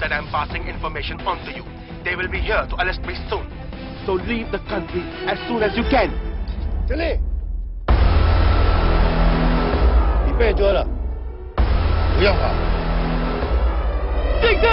that I'm passing information on to you. They will be here to arrest me soon. So leave the country as soon as you can. चले।你被捉了，不要跑。定定。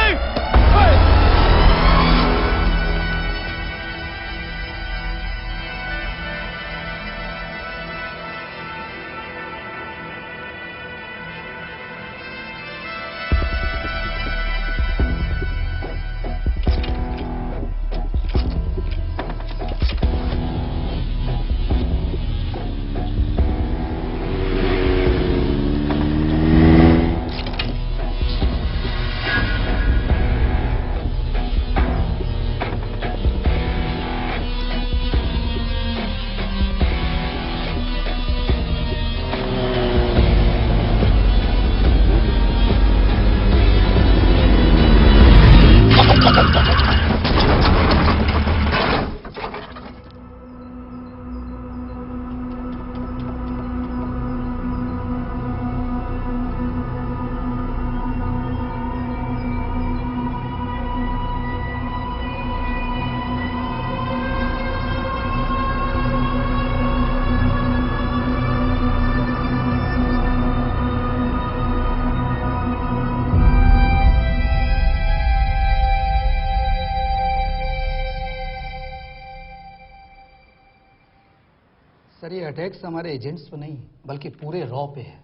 sir ये attacks हमारे agents पे नहीं बल्कि पूरे रॉ पे है।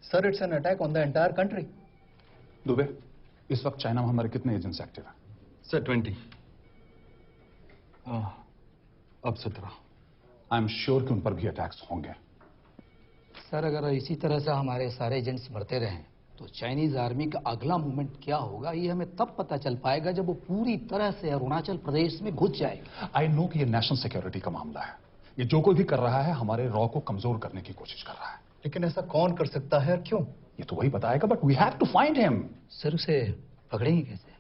Sir it's an attack on the entire country. Dubey, इस वक्त चाइना में हमारे कितने एजेंट्स एक्टिव हैं? सर 20। अब 17। आई एम श्योर कि उन पर भी अटैक्स होंगे। सर अगर इसी तरह से हमारे सारे एजेंट्स मरते रहें तो चाइनीज आर्मी का अगला मूवमेंट क्या होगा ये हमें तब पता चल पाएगा जब वो पूरी तरह से अरुणाचल प्रदेश में घुस जाएगा। आई नो कि ये नेशनल सिक्योरिटी का मामला है। ये जो कोई भी कर रहा है हमारे रॉ को कमजोर करने की कोशिश कर रहा है। लेकिन ऐसा कौन कर सकता है और क्यों? ये तो वही बताएगा, but we have to find him. Sir उसे पकड़ेंगे कैसे?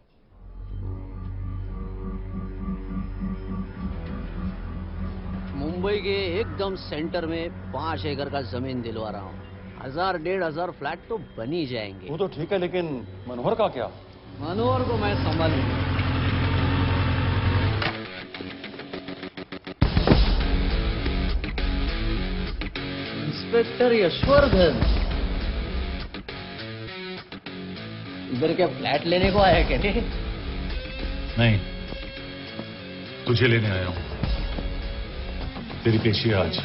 मुंबई के एकदम सेंटर में 5 एकड़ का जमीन दिलवा रहा हूँ। 1000-1500 फ्लैट तो बन ही जाएंगे। वो तो ठीक है, लेकिन मनोहर का क्या? मनोहर को मैं संभालूंगा। इंस्पेक्टर यशवर्धन, इधर क्या फ्लैट लेने को आया क्या? नहीं, तुझे लेने आया हूं। तेरी पेशी है आज,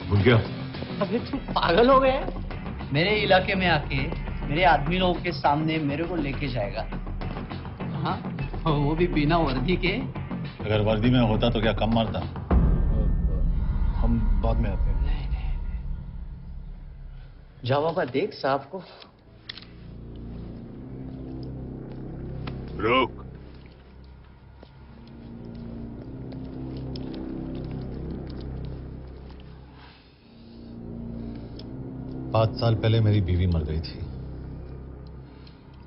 भूल गया? अबे तू पागल हो गया? मेरे इलाके में आके मेरे आदमी लोगों के सामने मेरे को लेके जाएगा? हाँ, वो भी बिना वर्दी के। अगर वर्दी में होता तो क्या कम मारता? हम बाद में आते हैं। जाओ बाबा, देख साहब को। रुक। पांच साल पहले मेरी बीवी मर गई थी,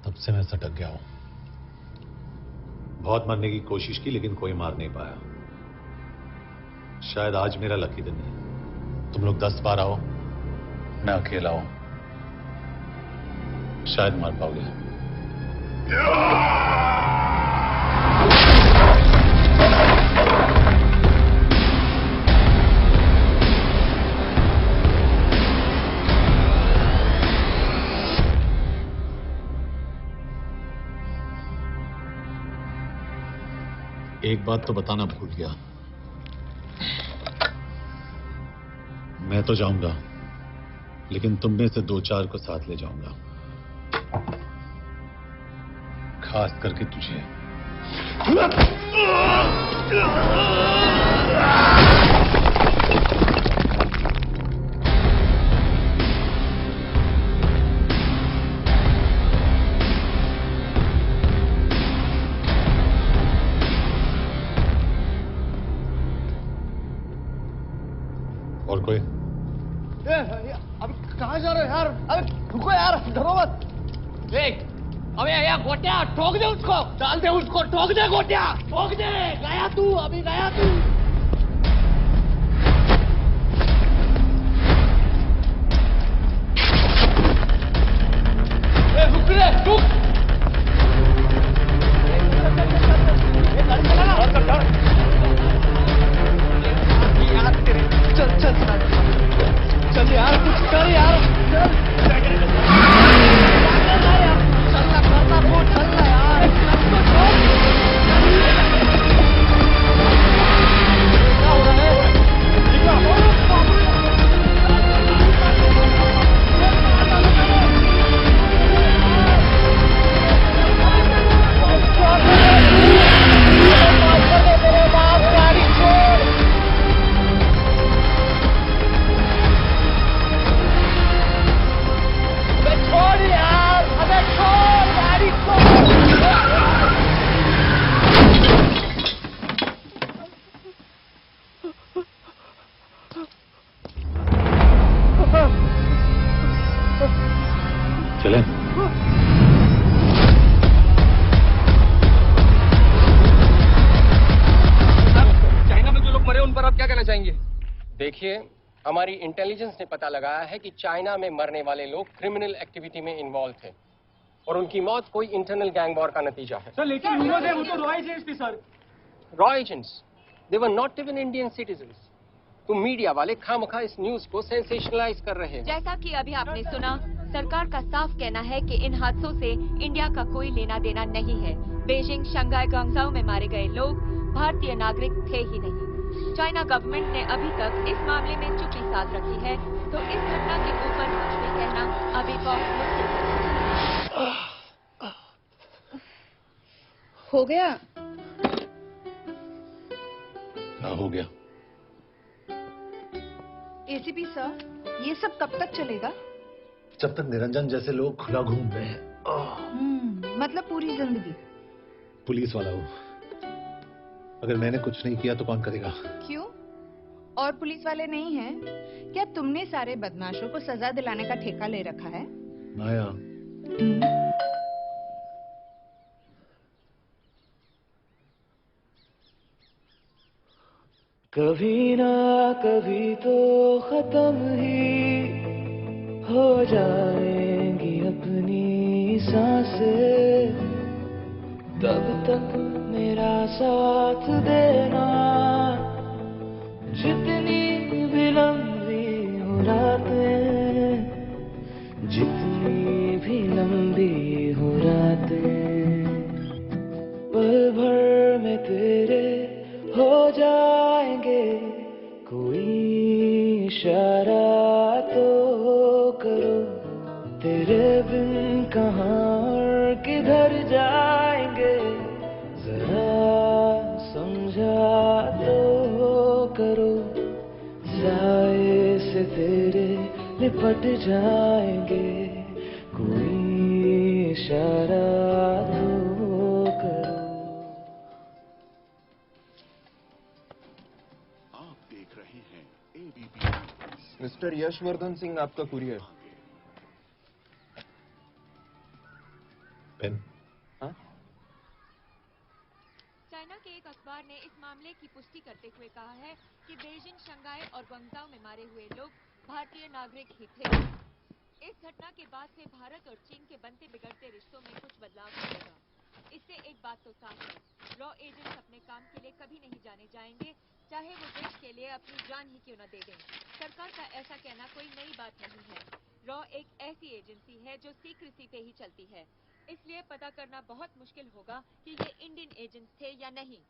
तब से मैं सटक गया हूं। बहुत मरने की कोशिश की लेकिन कोई मार नहीं पाया। शायद आज मेरा लकी दिन है। तुम लोग 10 बार आओ, मैं अकेला हूं, शायद मार पाओगे। एक बात तो बताना भूल गया, मैं तो जाऊंगा लेकिन तुम में से 2-4 को साथ ले जाऊंगा, खास करके तुझे। और कोई? अभी कहाँ जा रहे हो यार? अरे रुको यार, डरो मत। अबे या गोटिया, ठोक दे उसको, डाल दे उसको, ठोक दे गोटिया, ठोक दे। गया तू, अभी गया तू। रुक रे, रुक। देखिए, हमारी इंटेलिजेंस ने पता लगाया है कि चाइना में मरने वाले लोग क्रिमिनल एक्टिविटी में इन्वॉल्व थे और उनकी मौत कोई इंटरनल गैंग वॉर का नतीजा है। सर लेकिन rumors है वो तो रॉ एजेंट्स थे sir. Raw agents, they were not even Indian citizens. तो मीडिया वाले खामखा इस न्यूज को सेंसेशनलाइज कर रहे हैं। जैसा कि अभी आपने सुना, सरकार का साफ कहना है कि इन हादसों से इंडिया का कोई लेना देना नहीं है। बीजिंग, शंघाई, ग्वांगझाओ में मारे गए लोग भारतीय नागरिक थे ही नहीं। चाइना गवर्नमेंट ने अभी तक इस मामले में चुप्पी साध रखी है, तो इस घटना के ऊपर कुछ भी कहना अभी बहुत मुश्किल है। हो गया? क्या हो गया? एसीपी सर, ये सब कब तक चलेगा? जब तक निरंजन जैसे लोग खुला घूम रहे हैं। मतलब पूरी जिंदगी? पुलिस वाला हूँ, अगर मैंने कुछ नहीं किया तो कौन करेगा? क्यों? और पुलिस वाले नहीं हैं? क्या तुमने सारे बदमाशों को सजा दिलाने का ठेका ले रखा है? माया, कभी ना कभी तो खत्म ही हो जाएंगी अपनी सांसें, तब तक मेरा साथ देना। जितनी भी लंबी हो रातें, जितनी भी लंबी हो रातें, पल भर में तेरे हो जाएंगे। कोई इशारा तो करो, तेरे बिन कहाँ और किधर जाएंगे, जरा समझा तो करो। साए से तेरे लिपट जाएंगे, कोई इशारा तो करो। मिस्टर यशवर्धन सिंह, आपका कुरियर। पेन? चाइना के एक अखबार ने इस मामले की पुष्टि करते हुए कहा है कि बीजिंग, शंघाई और ग्वांगझाओ में मारे हुए लोग भारतीय नागरिक ही थे। इस घटना के बाद से भारत और चीन के बनते बिगड़ते रिश्तों में कुछ बदलाव होगा। इससे एक बात तो साफ है, रॉ एजेंट्स अपने काम के लिए कभी नहीं जाने जाएंगे, चाहे वो देश के लिए अपनी जान ही क्यों न दे दें। सरकार का ऐसा कहना कोई नई बात नहीं है। रॉ एक ऐसी एजेंसी है जो सीक्रेसी पे ही चलती है, इसलिए पता करना बहुत मुश्किल होगा कि ये इंडियन एजेंट्स थे या नहीं।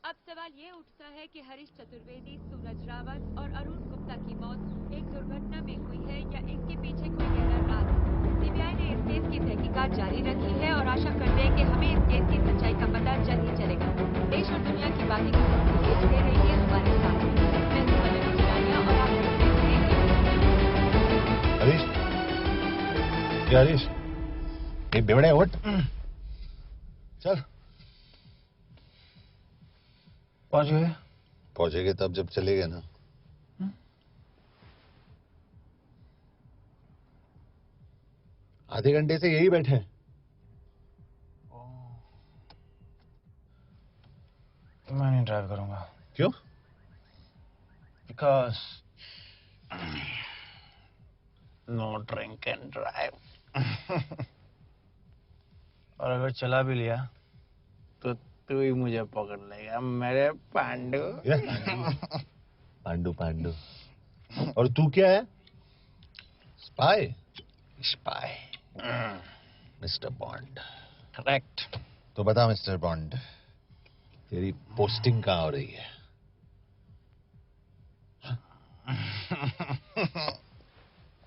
अब सवाल ये उठता है कि हरीश चतुर्वेदी, सूरज रावत और अरुण गुप्ता की मौत एक दुर्घटना में हुई है या इनके पीछे कोई गहरा राज। सीबीआई ने इस केस की तहकीकात जारी रखी है और आशा करते हैं कि हमें इस केस की सच्चाई का पता जल्द ही चलेगा। देश और दुनिया की बाकी खबरों को देखते रहिए हमारे साथ। मैं हूं पल्लवी चिरानिया और आप देख रहे हैं हरीश, क्या हरीश? ये बेवड़े उठ, चल। पहुंचेंगे तब जब चलेंगे ना। आधे घंटे से यही बैठे हैं। मैं नहीं ड्राइव करूंगा। क्यों? Because no drink and drive. और अगर चला भी लिया तो तू ही मुझे पकड़ लेगा, मेरे पांडु। पांडु पांडु। और तू क्या है? Spy? Spy. Mister bond. Correct. तो बता मिस्टर बॉन्ड, तेरी पोस्टिंग कहाँ हो रही है?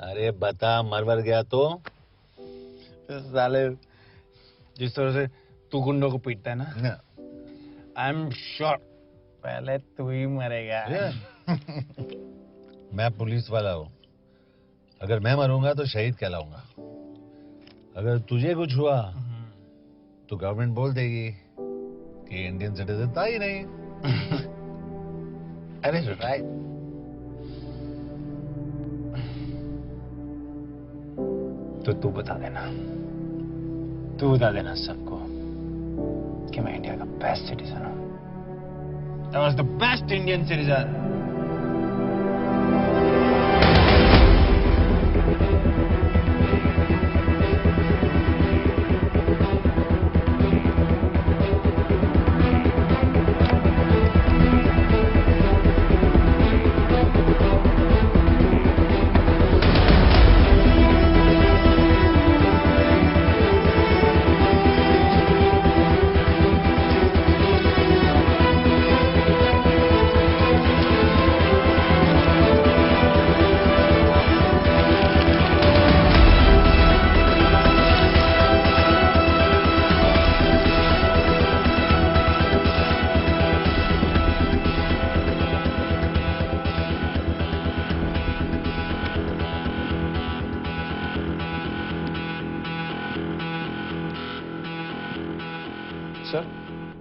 अरे बता, मरवर गया तो? साले जिस तरह से तू गुंडों को पीटता है ना, आई एम श्योर पहले तू ही मरेगा। मैं पुलिस वाला हूँ, अगर मैं मरूंगा तो शहीद कहलाऊंगा। अगर तुझे कुछ हुआ तो गवर्नमेंट बोल देगी कि इंडियन सिटीजन था ही नहीं। अरे राइट। तो तू बता देना सबको कि मैं इंडिया का बेस्ट सिटीजन हूं। I was the best Indian citizen.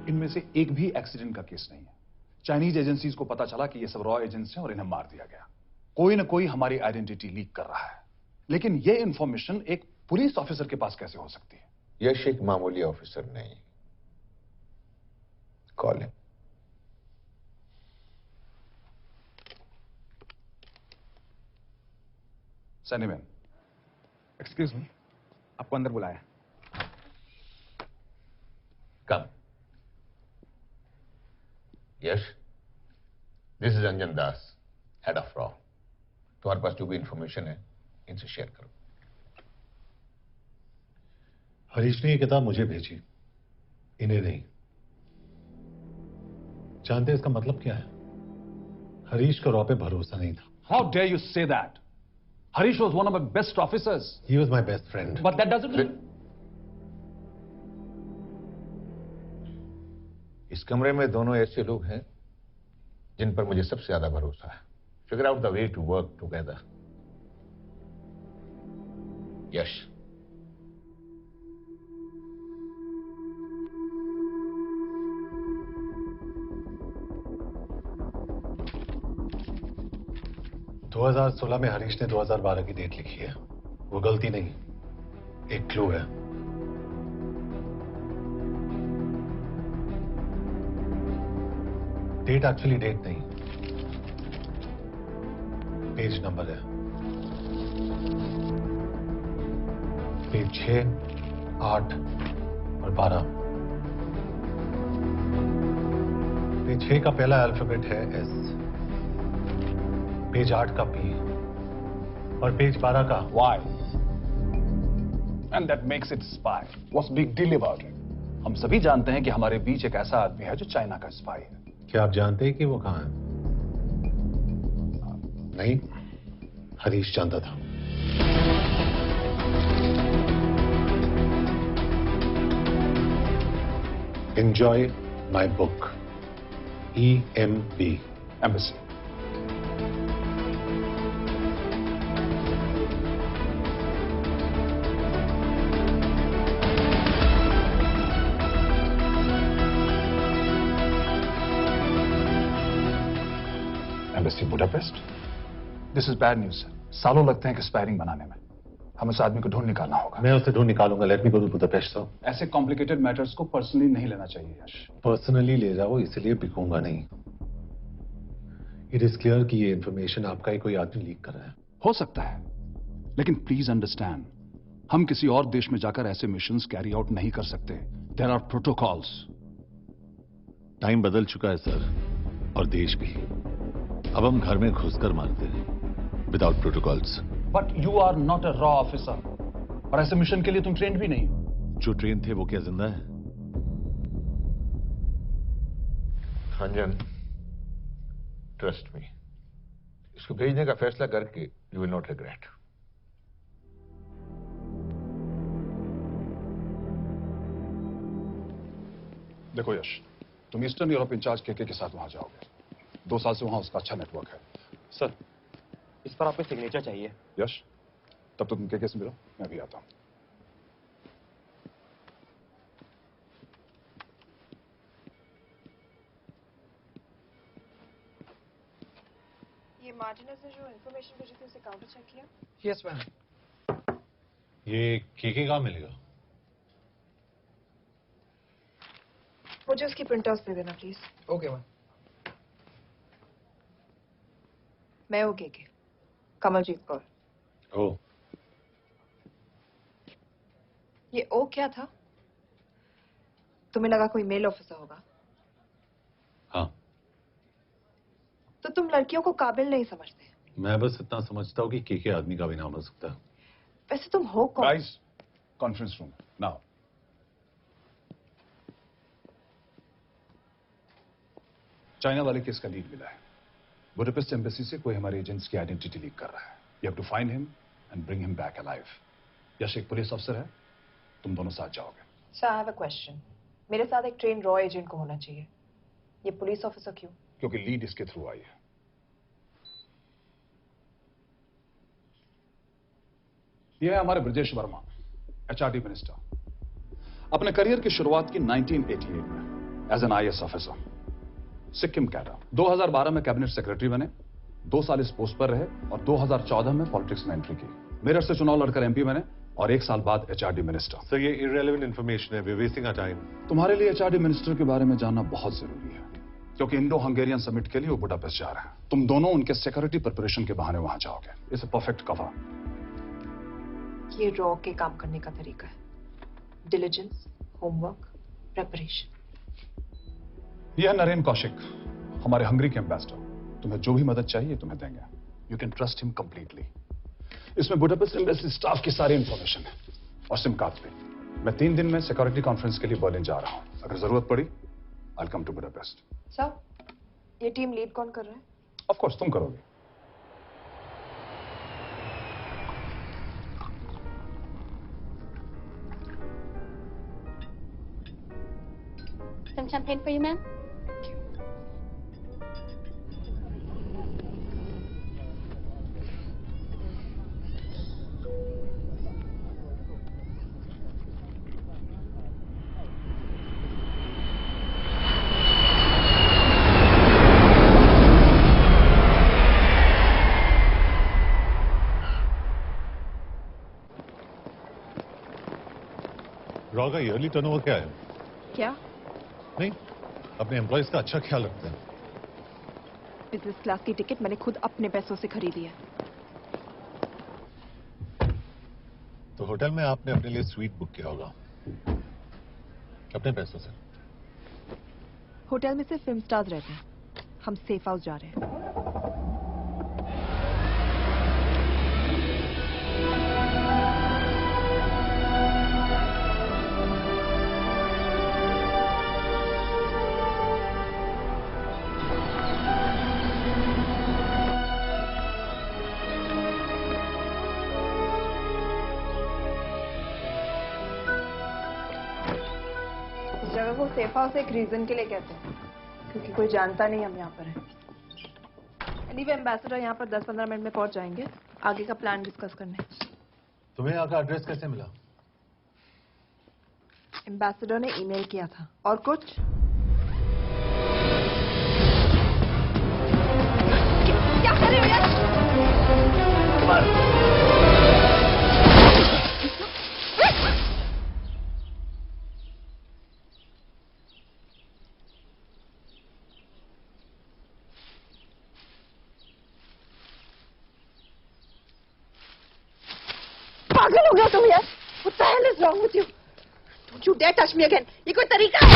इनमें से एक भी एक्सीडेंट का केस नहीं है। चाइनीज एजेंसीज को पता चला कि ये सब रॉ एजेंट्स हैं और इन्हें मार दिया गया। कोई ना कोई हमारी आइडेंटिटी लीक कर रहा है, लेकिन ये इंफॉर्मेशन एक पुलिस ऑफिसर के पास कैसे हो सकती है? यश एक मामूली ऑफिसर नहीं। Call him. सैनीमैन, एक्सक्यूज मी, आपको अंदर बुलाया। Come. Yash, this is Anjan Das, head of रॉ। तुम्हारे पास जो भी इंफॉर्मेशन है इनसे शेयर करो। हरीश ने ये किताब मुझे भेजी, इन्हें नहीं। जानते हैं इसका मतलब क्या है? हरीश को रॉ पे भरोसा नहीं था। How dare you say that? Harish was one of my best officers. He was my best friend. But that doesn't mean... इस कमरे में दोनों ऐसे लोग हैं जिन पर मुझे सबसे ज्यादा भरोसा है। Figure out the way to work together. यश, दो 2016 में हरीश ने 2012 की डेट लिखी है। वो गलती नहीं, एक क्लू है। डेट एक्चुअली डेट नहीं, पेज नंबर है। पेज 6, 8 और 12। पेज 6 का पहला अल्फाबेट है एस, पेज 8 का पी और पेज 12 का Y. And that makes it spy. What's big deal about it? हम सभी जानते हैं कि हमारे बीच एक ऐसा आदमी है जो चाइना का स्पाई है। क्या आप जानते हैं कि वो कहां है? नहीं, हरीश जानता था। Enjoy my book, EMB, embassy. Budapest. This is bad news sir. सालों लगते हैं कि स्पायरिंग बनाने में। हमें उस आदमी को ढूंढ निकालना होगा। मैं उसे ढूंढ निकालूंगा। Let me go to Budapest sir. ऐसे कॉम्प्लिकेटेड मैटर्स को पर्सनली नहीं लेना चाहिए यश। पर्सनली ले जाओ, इसलिए बिकूंगा नहीं। इट इज क्लियर कि ये इंफॉर्मेशन आपका ही कोई आदमी लीक कर रहा है। हो सकता है, लेकिन प्लीज अंडरस्टैंड, हम किसी और देश में जाकर ऐसे मिशंस कैरी आउट नहीं कर सकते। There are protocols. टाइम बदल चुका है सर, और देश भी। अब हम घर में घुसकर मारते हैं without protocols. But you are not a रॉ ऑफिसर, और ऐसे मिशन के लिए तुम ट्रेंड भी नहीं हो। जो ट्रेन थे वो क्या जिंदा है? अंजन, ट्रस्ट मी, इसको भेजने का फैसला करके यू विल नॉट रिग्रेट। देखो यश, तुम ईस्टर्न यूरोप इंचार्ज केके के साथ वहां जाओगे। 2 साल से वहां उसका अच्छा नेटवर्क है। सर, इस पर आपको सिग्नेचर चाहिए। यश, तब तो तुम केके से मिलो, मैं भी आता हूं। ये मार्टिनेज ने जो इन्फॉर्मेशन भेजी थी उसे काउंटर चेक किया? Yes ma'am. ये केके कहाँ मिलेगा? मुझे उसकी प्रिंटआउट्स दे देना प्लीज। Okay ma'am. मैं हूँ केके, कमलजीत कौर। ओ, ये ओ क्या था? तुम्हें लगा कोई मेल ऑफिसर होगा? हाँ। तो तुम लड़कियों को काबिल नहीं समझते? मैं बस इतना समझता हूँ कि केके आदमी का भी नाम हो सकता है। वैसे तुम हो कौन? Guys, conference room now. China वाले केस का लीड मिला है। बुडापेस्ट एम्बेसी से कोई हमारे एजेंट्स की आइडेंटिटी लीक कर रहा है। You have to find him and bring him back alive. Yash एक पुलिस अफसर है, तुम दोनों साथ जाओगे। Sir, I have a question. मेरे साथ एक ट्रेन रॉ एजेंट को होना चाहिए, ये पुलिस ऑफिसर क्यों? क्योंकि लीड इसके थ्रू आई है। यह है हमारे ब्रजेश वर्मा, HRD मिनिस्टर। अपने करियर की शुरुआत की 1988 में। As an IAS officer. Sikkim cadre 2012 में कैबिनेट सेक्रेटरी बने, 2 साल इस पोस्ट पर रहे और 2014 में पॉलिटिक्स में एंट्री की। मेरठ से चुनाव लड़कर MP बने और 1 साल बाद HRD मिनिस्टर। सर ये इररेलेवेंट इंफॉर्मेशन है, we are wasting our time. तुम्हारे लिए HRD मिनिस्टर के बारे में जानना बहुत जरूरी है, क्योंकि इंडो हंगेरियन समिट के लिए वो बुडापेस्ट जा रहे हैं। तुम दोनों उनके सिक्योरिटी प्रिपरेशन के बहाने वहां जाओगे। It's a perfect cover. ये रॉ के काम करने का तरीका है, डिलिजेंस, होमवर्क, प्रेपरेशन। यह नरेन कौशिक, हमारे हंगरी के एम्बेसडर। तुम्हें जो भी मदद चाहिए तुम्हें देंगे। You can trust him completely. इसमें बुडापेस्ट एम्बेसी स्टाफ की सारी इंफॉर्मेशन है और सिम कार्ड भी। मैं 3 दिन में सिक्योरिटी कॉन्फ्रेंस के लिए बर्लिन जा रहा हूं। अगर जरूरत पड़ी I will come to Budapest. Sir, ये टीम लीड कौन कर रहा है? ऑफ कोर्स तुम करोगे। Some champagne for you, ma'am? Raw का ईयरली टर्नओवर क्या है? क्या? नहीं, अपने एम्प्लॉइज का अच्छा ख्याल रखते हैं। बिजनेस क्लास की टिकट मैंने खुद अपने पैसों से खरीदी है। तो होटल में आपने अपने लिए स्वीट बुक किया होगा अपने पैसों से। होटल में सिर्फ फिल्म स्टार्स रहते हैं, हम सेफ हाउस जा रहे हैं। जगह को सेफ हाउस एक रीजन के लिए कहते हैं, क्योंकि कोई जानता नहीं हम यहाँ पर हैं। एनीवे एम्बेसडर यहाँ पर 10-15 मिनट में पहुँच जाएंगे आगे का प्लान डिस्कस करने। तुम्हें यहाँ का एड्रेस कैसे मिला? एम्बेसडर ने ईमेल किया था। और कुछ? क्या कर रहे हो यार? पागल हो गया तुम यार? What the hell is wrong with you? Don't you dare touch me again. ये कोई तरीका है?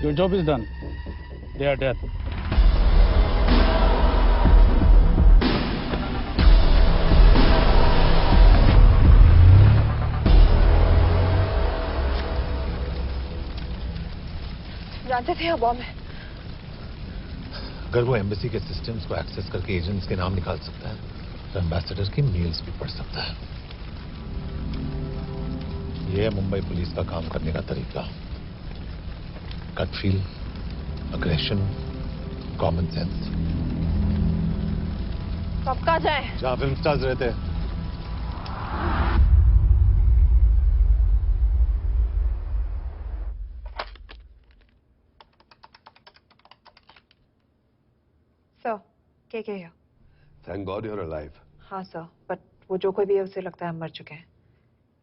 Your job is done. They are dead. जानते थे बॉम्ब है। अगर वो एम्बेसी के सिस्टम्स को एक्सेस करके एजेंट्स के नाम निकाल सकता है, तो एम्बेसडर की मेल्स भी पढ़ सकता है। ये है मुंबई पुलिस का काम करने का तरीका। Gut feel, aggression, common sense. कब कहाँ जाए? जहाँ फिल्म स्टार्स रहते हैं। सर, के here? Thank God you're alive. हाँ सर, बट वो जो कोई भी है उसे लगता है हम मर चुके हैं।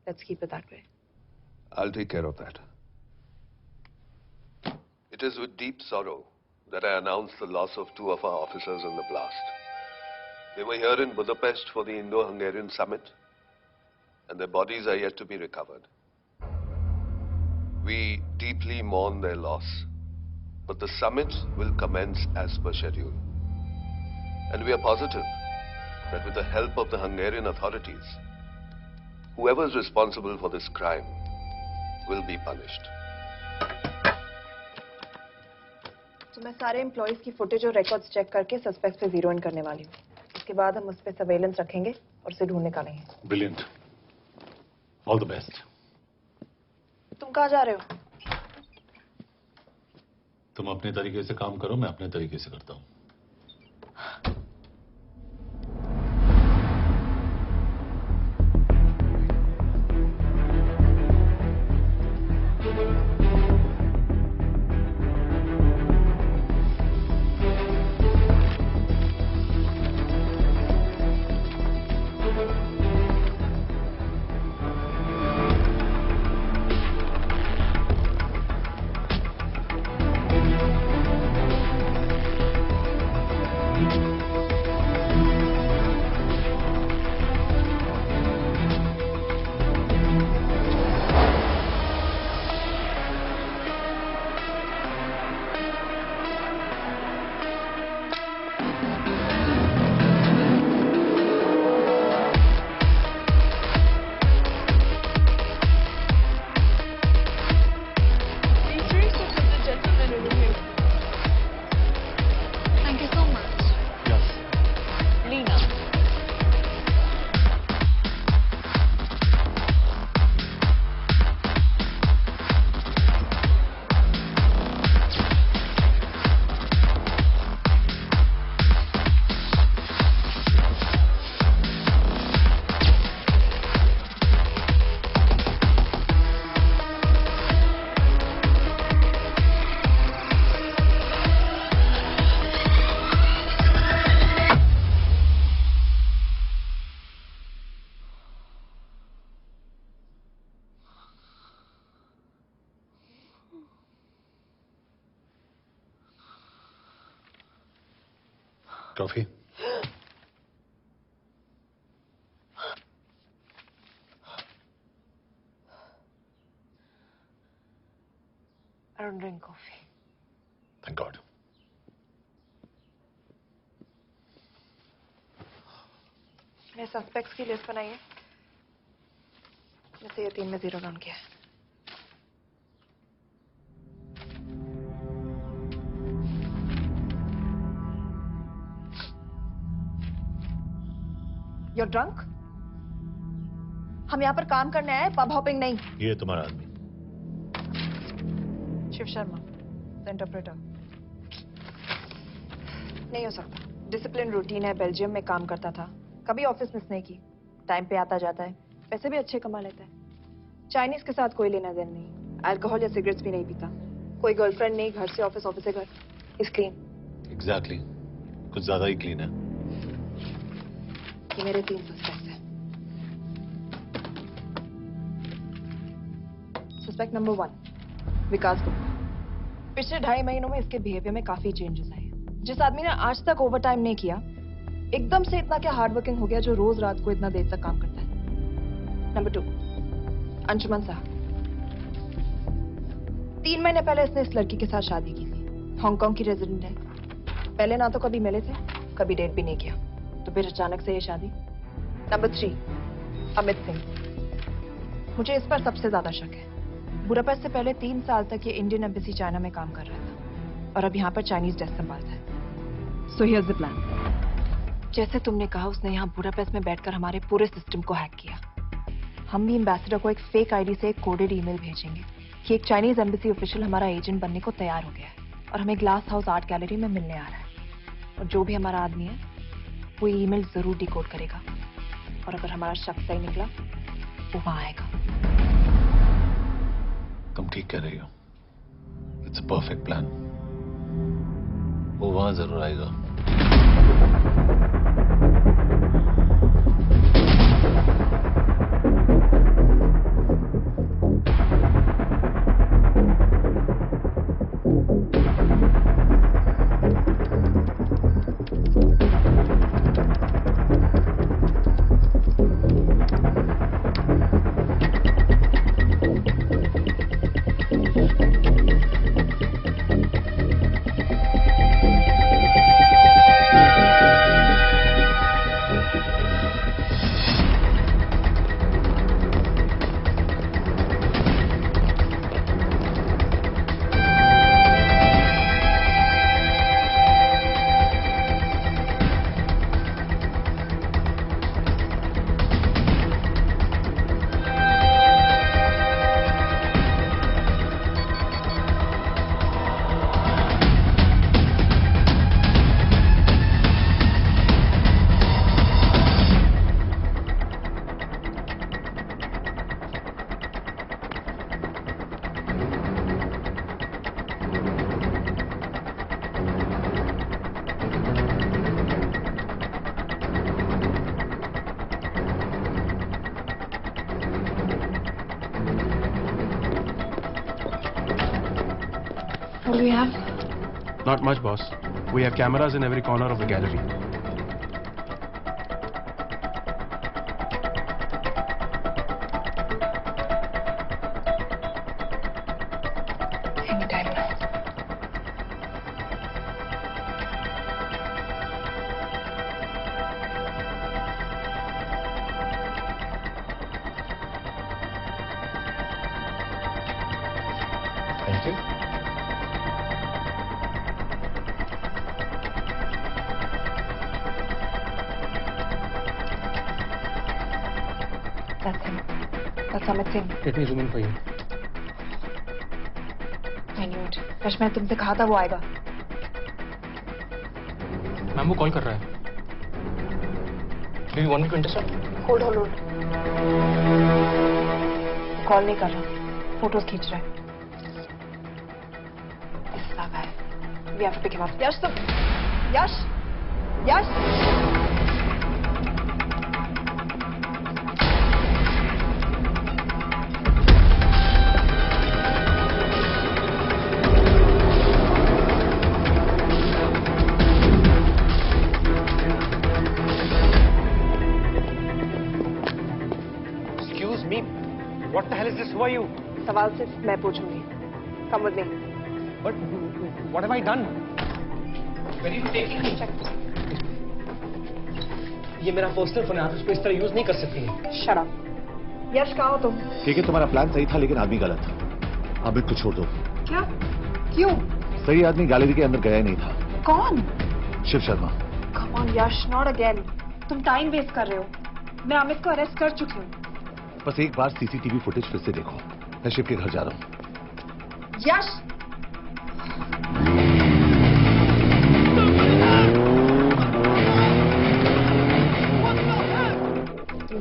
Let's keep it that way. I'll take care of that. It is with deep sorrow that I announce the loss of 2 of our officers in the blast. They were here in Budapest for the Indo-Hungarian summit, and their bodies are yet to be recovered. We deeply mourn their loss, but the summit will commence as per schedule. And we are positive that with the help of the Hungarian authorities, whoever is responsible for this crime will be punished. तो मैं सारे employees की footage और records check करके suspect पे zero in करने वाली हूँ। के बाद हम उस पर सर्वेलेंस रखेंगे और उसे ढूंढ निकालेंगे। Brilliant, all the best. तुम कहाँ जा रहे हो? तुम अपने तरीके से काम करो, मैं अपने तरीके से करता हूं। Coffee? I don't drink coffee. Thank God. मैंने सस्पेक्ट्स की लिस्ट बनाई है, जैसे ये 3 में 0 डाउन किया है। You're drunk? हम यहाँ पर काम करने आए, पब हॉपिंग नहीं। ये तुम्हारा आदमी। शिव शर्मा, इंटरप्रेटर। नहीं हो सकता। डिसिप्लिन रूटीन है, बेल्जियम में काम करता था, कभी ऑफिस मिस नहीं की, टाइम पे आता जाता है, पैसे भी अच्छे कमा लेता है। चाइनीज के साथ कोई लेना देना नहीं, अल्कोहल या सिगरेट्स भी नहीं पीता, कोई गर्लफ्रेंड नहीं, घर से ऑफिस, ऑफिस से घर। Is clean. एग्जैक्टली, कुछ ज्यादा ही क्लीन है। ये मेरे 3 सस्पेक्ट्स हैं। सस्पेक्ट नंबर 1, विकास गुप्ता। पिछले 2.5 महीनों में इसके बिहेवियर में काफी चेंजेस आए। जिस आदमी ने आज तक ओवर टाइम नहीं किया, एकदम से इतना क्या हार्ड वर्किंग हो गया जो रोज रात को इतना देर तक काम करता है। नंबर 2, अंशुमन साहब। 3 महीने पहले इसने इस लड़की के साथ शादी की थी, हांगकांग की रेजिडेंट है। पहले ना तो कभी मिले थे, कभी डेट भी नहीं किया, तो फिर अचानक से ये शादी। नंबर 3, अमित सिंह। मुझे इस पर सबसे ज्यादा शक है। बुडापेस्ट से पहले 3 साल तक ये इंडियन एम्बेसी चाइना में काम कर रहा था और अब यहाँ पर चाइनीज डेस्क संभालता है। So here's the plan. जैसे तुमने कहा, उसने यहाँ बुडापेस्ट में बैठकर हमारे पूरे सिस्टम को हैक किया। हम भी एम्बेसडर को एक फेक आईडी से एक कोडेड ईमेल भेजेंगे कि एक चाइनीज एम्बेसी ऑफिशियल हमारा एजेंट बनने को तैयार हो गया है और हमें ग्लास हाउस आर्ट गैलरी में मिलने आ रहा है। और जो भी हमारा आदमी है वो ईमेल जरूर डिकोड करेगा और अगर हमारा शक सही निकला वो वहां आएगा। तुम ठीक कह रही हो, इट्स अ परफेक्ट प्लान। वो वहां जरूर आएगा। What do we have? Not much, boss. We have cameras in every corner of the gallery. Anytime now. Thank you. That's him. That's Amit Singh. Let me zoom in for you. I knew it. यश मैंने तुमसे कहा था वो आएगा. Ma'am वो call कर रहा है. Do you want me to intercept? Hold. Call नहीं कर रहा. फोटोज खींच रहा है. This is our guy. We have to pick him up. यश तुम. यश. Excuse me. What the hell is this? Who are you? सवाल सिर्फ मैं पूछूंगी. Come with me. But what have I done? Where are you taking me? ये मेरा personal phone है, आप इसको इस तरह यूज नहीं कर सकती हैं. Shut up. यश कहाँ हो तुम? ठीक है, तुम्हारा प्लान सही था लेकिन आदमी गलत था. अमित को छोड़ दो. क्या? क्यों? सही आदमी गैलरी के अंदर गया ही नहीं था. कौन? Shiv Sharma. Come on Yash, not again. तुम टाइम वेस्ट कर रहे हो. मैं अमित को अरेस्ट कर चुकी हूँ. बस एक बार सीसीटीवी फुटेज फिर से देखो. मैं शिव के घर जा रहा हूँ. यश.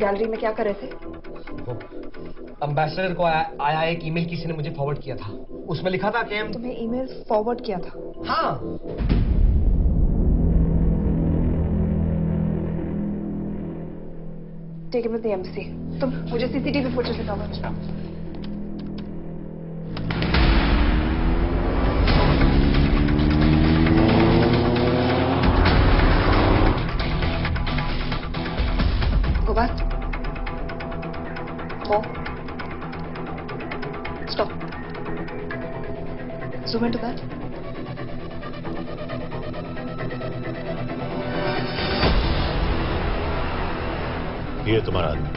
गैलरी में क्या कर रहे थे? एम्बेसडर को आया एक ईमेल किसी ने मुझे फॉरवर्ड किया था. उसमें लिखा था कि हम तुम्हें ईमेल फॉरवर्ड किया था? हाँ. Take him to the embassy. तुम मुझे सीसीटीवी फुटेज दिखाओ. Go back. More. Stop. Zoom into that. ये तुम्हारा आदमी.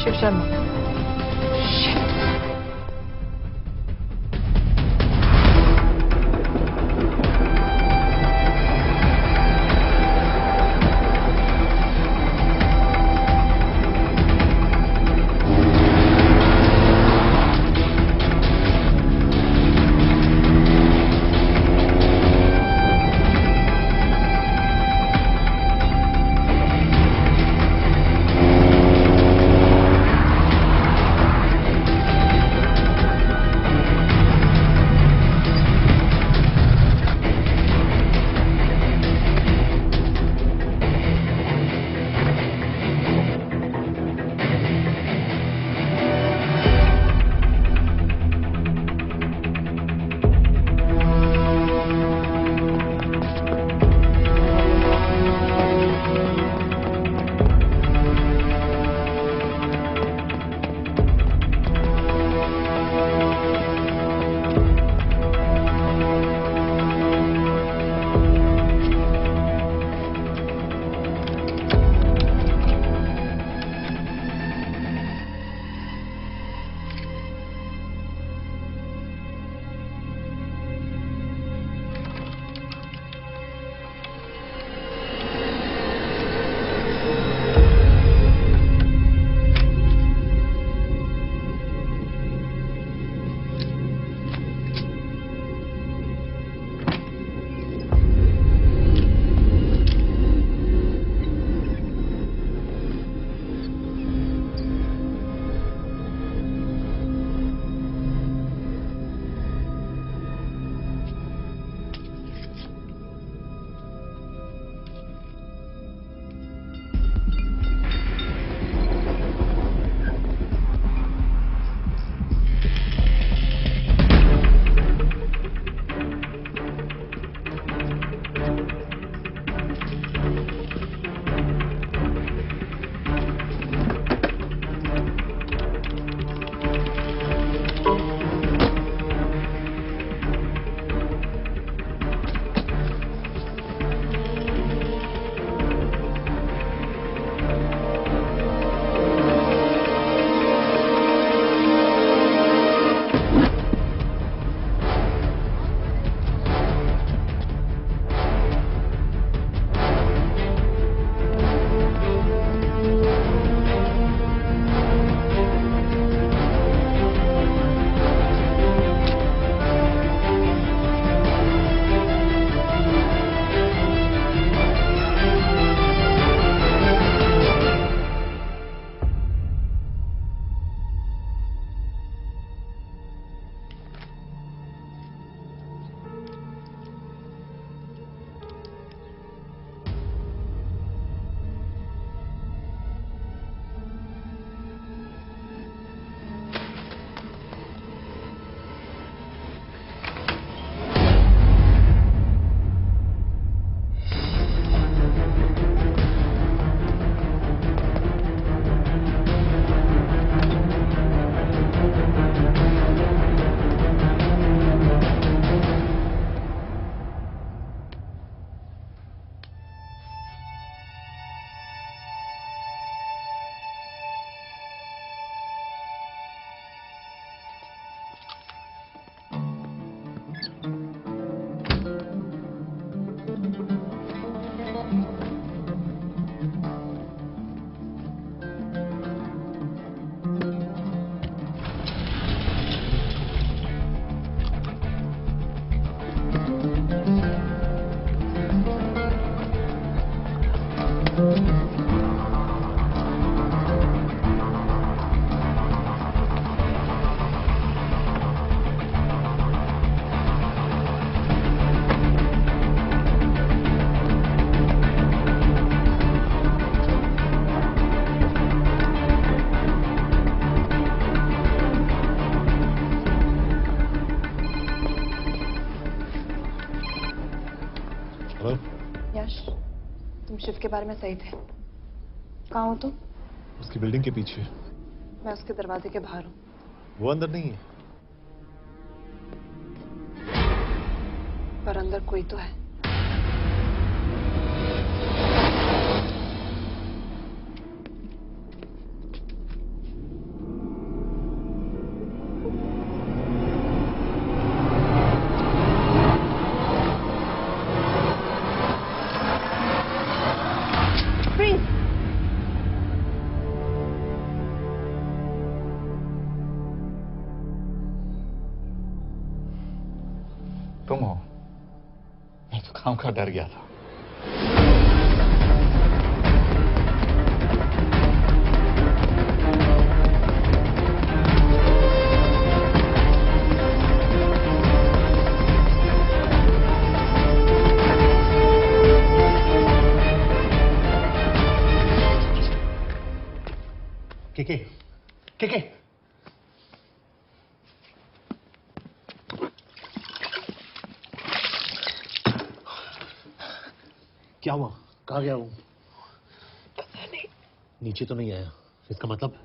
शिव शर्मा. यश, तुम शिव के बारे में सही थे। कहाँ हो तुम? उसकी बिल्डिंग के पीछे। मैं उसके दरवाजे के बाहर हूँ। वो अंदर नहीं है। पर अंदर कोई तो है। तुम हो? मैं तो काम का डर गया था। के क्या हुआ? कहाँ गया वो? पता नहीं। नीचे तो नहीं आया, इसका मतलब?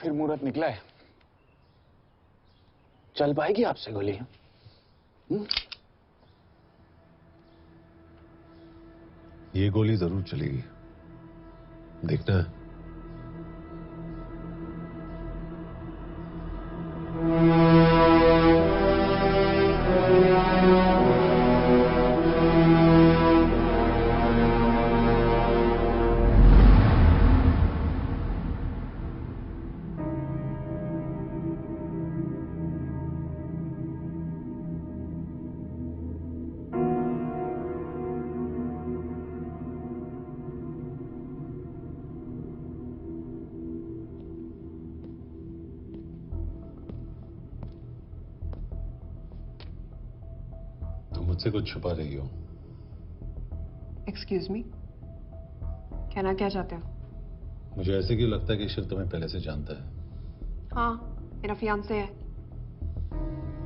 आखिर मुहूर्त निकला है। चल पाएगी आपसे गोली? ये गोली जरूर चलेगी, देखना। मुझसे कुछ छुपा रही हो। एक्सक्यूज मी, कहना क्या चाहते हो? मुझे ऐसे क्यों लगता है कि ईश्वर तुम्हें पहले से जानता है? हाँ, मेरा फियांसे है।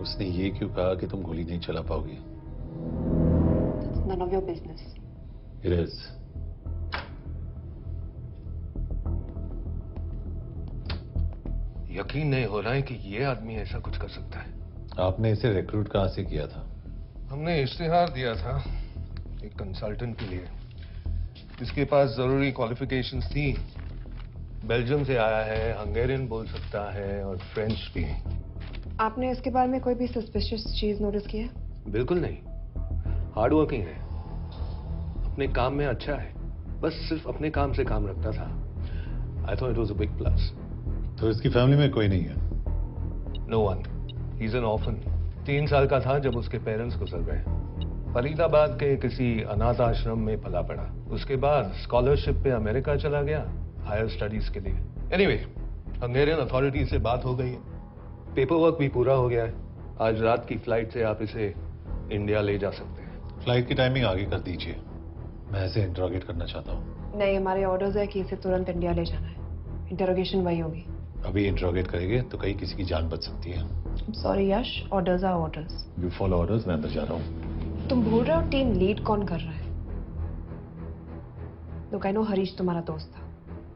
उसने ये क्यों कहा कि तुम गोली नहीं चला पाओगी? That's none of your business. It is. यकीन नहीं हो रहा है कि ये आदमी ऐसा कुछ कर सकता है। आपने इसे रिक्रूट कहाँ से किया था? हमने इश्तिहार दिया था एक कंसल्टेंट के लिए, जिसके पास जरूरी क्वालिफिकेशंस थी। बेल्जियम से आया है, हंगेरियन बोल सकता है और फ्रेंच भी। आपने इसके बारे में कोई भी सस्पिशियस चीज नोटिस की है? बिल्कुल नहीं, हार्ड वर्किंग है, अपने काम में अच्छा है, बस सिर्फ अपने काम से काम रखता था। I thought it was a big plus. तो इसकी फैमिली में कोई नहीं है? No one, he is an orphan. 3 साल का था जब उसके पेरेंट्स गुजर गए। फरीदाबाद के किसी अनाथ आश्रम में पला पड़ा। उसके बाद स्कॉलरशिप पे अमेरिका चला गया हायर स्टडीज के लिए। एनीवे, हंगेरियन अथॉरिटी से बात हो गई है, पेपर वर्क भी पूरा हो गया है। आज रात की फ्लाइट से आप इसे इंडिया ले जा सकते हैं। फ्लाइट की टाइमिंग आगे कर दीजिए, मैं इसे इंट्रोगेट करना चाहता हूँ। नहीं, हमारे ऑर्डर्स है कि इसे तुरंत इंडिया ले जाना है। इंटरोगेशन वही होगी। अभी इंट्रोगेट करेंगे तो कहीं किसी की जान बच सकती है। Sorry Yash, orders are orders. You follow orders, मैं अंदर जा रहा हूँ। तुम भूल रहे हो टीम लीड कौन कर रहा है? लोग आई नो हरीश तुम्हारा दोस्त था,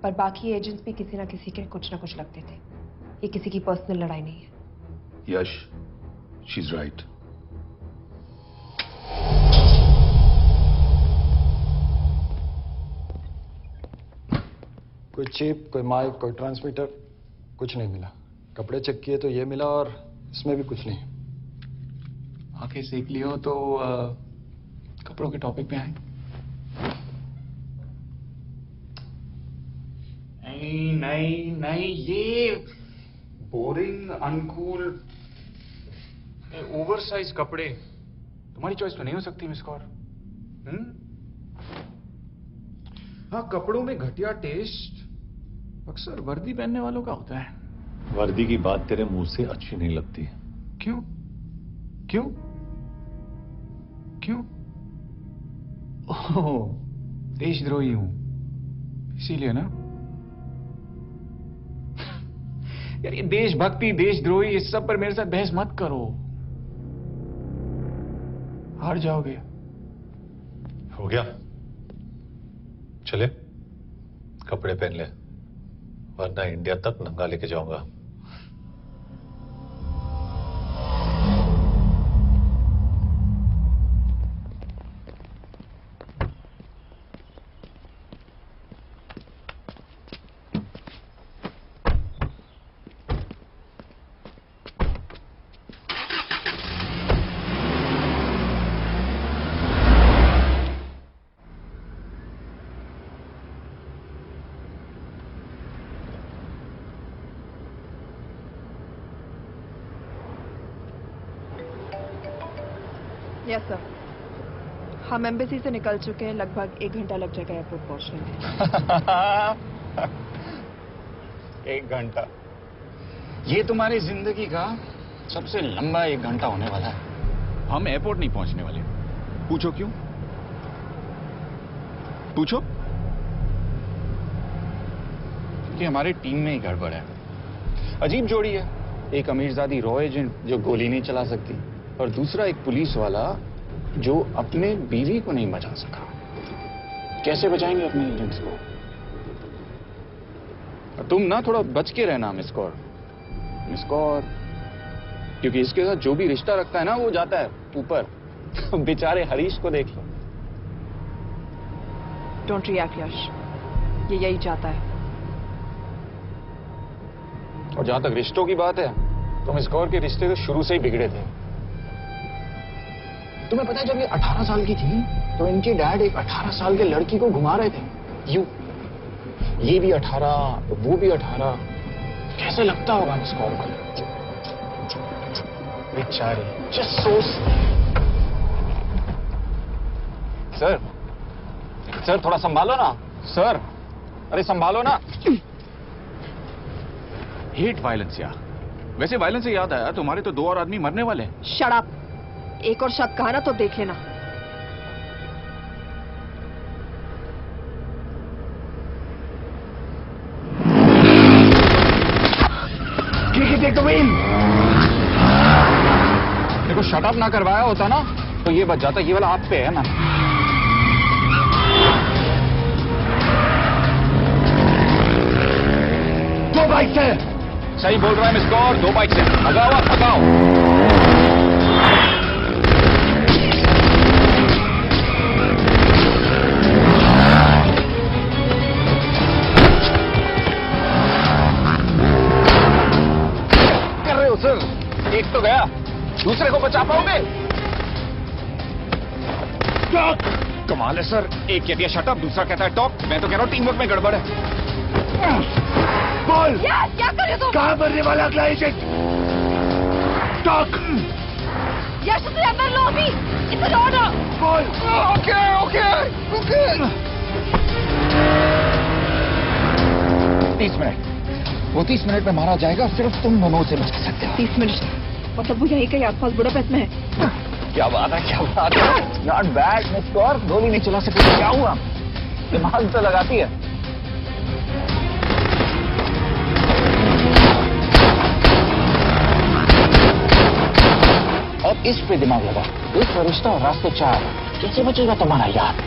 पर बाकी एजेंट्स भी किसी ना किसी के कुछ ना कुछ लगते थे। ये किसी की पर्सनल लड़ाई नहीं है। यश, शी इज राइट। कोई चिप, कोई माइक, कोई ट्रांसमीटर, कुछ नहीं मिला। कपड़े चेक किए तो ये मिला और इसमें भी कुछ नहीं। आंखें सेक लियो तो कपड़ों के टॉपिक पे आए। नहीं नहीं नहीं, ये बोरिंग, अनकूल, ओवरसाइज कपड़े तुम्हारी चॉइस तो नहीं हो सकती मिस कौर। हाँ, कपड़ों में घटिया टेस्ट अक्सर वर्दी पहनने वालों का होता है। वर्दी की बात तेरे मुंह से अच्छी नहीं लगती। क्यों क्यों क्यों? ओह, देशद्रोही हूं इसीलिए ना। यार ये देशभक्ति, देशद्रोही, इस सब पर मेरे साथ बहस मत करो, हार जाओगे। हो गया, चले कपड़े पहन ले, वरना इंडिया तक नंगा लेके जाऊंगा। यस सर, हम एम्बेसी से निकल चुके हैं। लगभग 1 घंटा लग जाएगा एयरपोर्ट पहुंचने में। 1 घंटा? ये तुम्हारी जिंदगी का सबसे लंबा 1 घंटा होने वाला है। हम एयरपोर्ट नहीं पहुंचने वाले। पूछो क्यों? पूछो। क्योंकि हमारी टीम में ही गड़बड़ है। अजीब जोड़ी है, एक अमीरजादी रॉ एजेंट जो गोली नहीं चला सकती, और दूसरा एक पुलिस वाला जो अपने बीवी को नहीं बचा सका। कैसे बचाएंगे अपने एजेंट्स को? तुम ना थोड़ा बच के रहना मिस कौर, क्योंकि इसके साथ जो भी रिश्ता रखता है ना वो जाता है ऊपर। बेचारे हरीश को देख लो। डोंट रिएक्ट यश, ये यही चाहता है। और जहां तक रिश्तों की बात है तो मिस कौर के रिश्ते तो शुरू से ही बिगड़े थे। तुम्हें पता है जब ये 18 साल की थी तो इनके डैड एक 18 साल के लड़की को घुमा रहे थे यूं, ये भी 18 वो भी 18। कैसे लगता होगा मिस कौर को? बेचारे जस्ट सोच। सर थोड़ा संभालो ना सर, अरे संभालो ना। हेट वायलेंस यार। वैसे वायलेंस से याद आया, तुम्हारे तो 2 और आदमी मरने वाले हैं। Shut up. एक और शब्द कहा ना तो देख लेना। देखो शट अप ना करवाया होता ना तो ये बच जाता। ये वाला आप पे है ना। दो बाइक से सही बोल रहा है मिस कौर, 2 बाइक से भगाओ, भगाओ। कर रहे हो सर? एक तो गया, दूसरे को बचा पाओगे? कमाल है सर, एक कहती है शट अप, दूसरा कहता है टॉक। मैं तो कह रहा हूँ टीम वर्क में गड़बड़ है। बोल क्या कर रहे हो? कहाँ मरने वाला अगला एजेंट? टॉक। यश तुझे अंदर लो अभी। It's an order. बोल। Okay okay okay. 30 मिनट। वो 30 मिनट में मारा जाएगा, सिर्फ तुम दोनों से बचा सकते हो। 30 मिनट मतलब वो यहीं कहीं आसपास बुडापेस्ट में है। क्या बात है, क्या बात है। नॉट बैड मिस कौर, गोली नहीं चला सकती। क्या हुआ? दिमाग तो लगाती है। अब इस पे दिमाग लगा। एक रिश्ता और रास्ते 4। कैसे बचेगा तुम्हारा यार?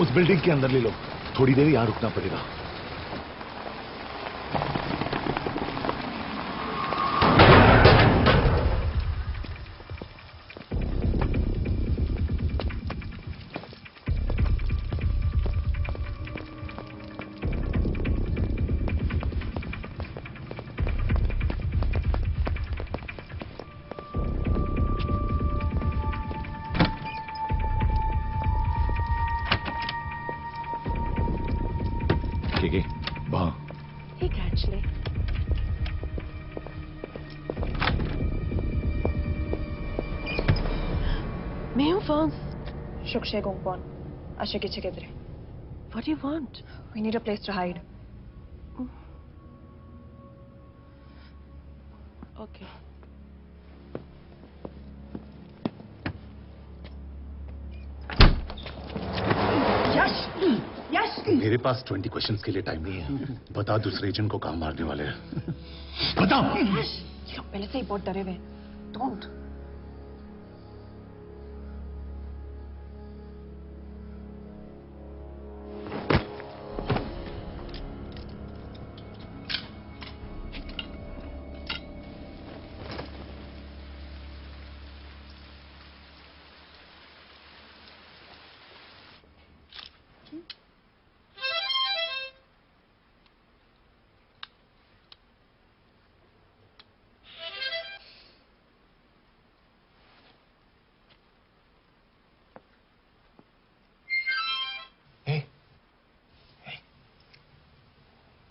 उस बिल्डिंग के अंदर ले लो, थोड़ी देर यहां रुकना पड़ेगा। Hey, actually. Mayo Fons. Shukshe Gongpon. Ashiki Chikidre. What do you want? We need a place to hide. Okay. मेरे पास 20 क्वेश्चंस के लिए टाइम नहीं है। बता दूसरे एजेंट को कहां मारने वाले हैं। बता। ये लोग पहले से ही बहुत डरे हुए हैं। Don't.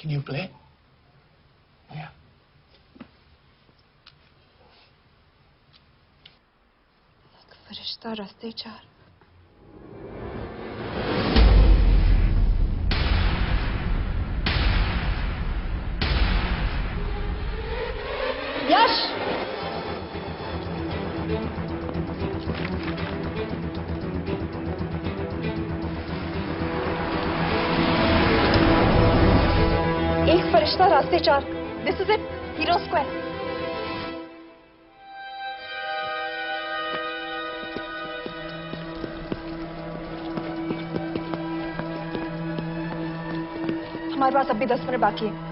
Can you play? Yeah. एक फरिश्ता रास्ते चार। यश! एक फरिश्ता रास्ते चार। This is it, hero square. हमारे पास अभी 10 मिनट बाकी है।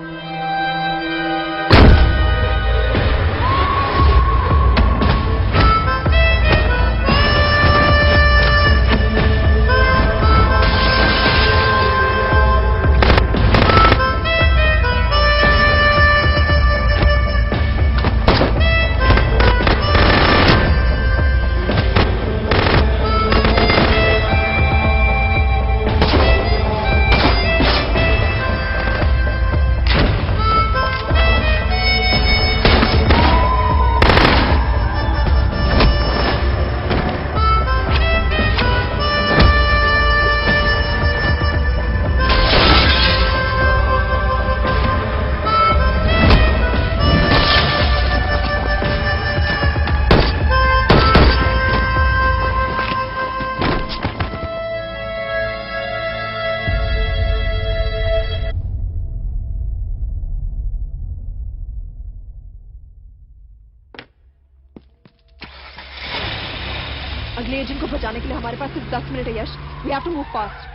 अगले एजेंट को बचाने के लिए हमारे पास सिर्फ 10 मिनट है Yash. We have to move fast.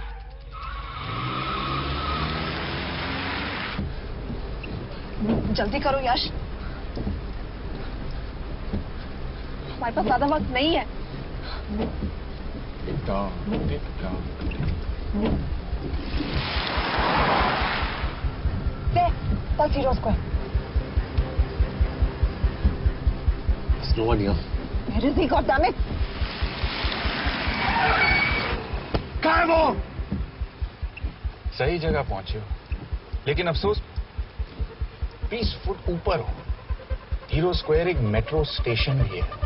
जल्दी करो यश, हमारे पास ज्यादा वक्त नहीं है। That's Hero Square. There's no one here. Where is he, goddammit? कहाँ है वो? सही जगह पहुंचे हो, लेकिन अफसोस 20 फुट ऊपर हो। हीरो स्क्वायर एक मेट्रो स्टेशन भी है।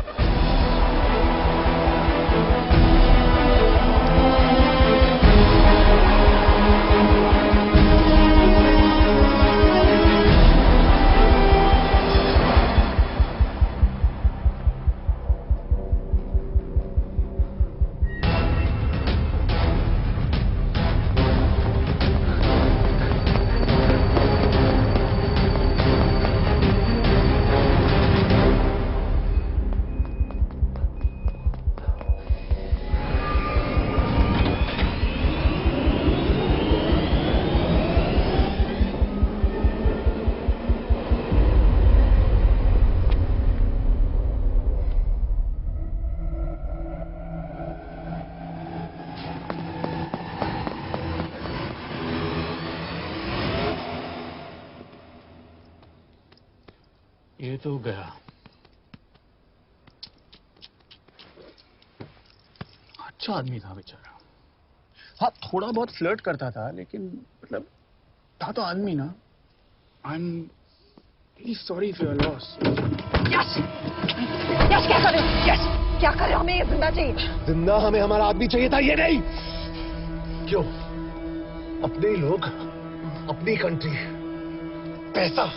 ये तो गया। अच्छा आदमी था बेचारा। हाँ, थोड़ा बहुत फ्लर्ट करता था, लेकिन मतलब था तो आदमी ना। I am really sorry for your loss. Yash! Yash क्या कर रहे हो? यश क्या कर रहे हो? हमें ये जिंदा चाहिए। जिंदा हमें हमारा आदमी चाहिए था, ये नहीं। क्यों? अपने ही लोग, अपनी कंट्री, पैसा।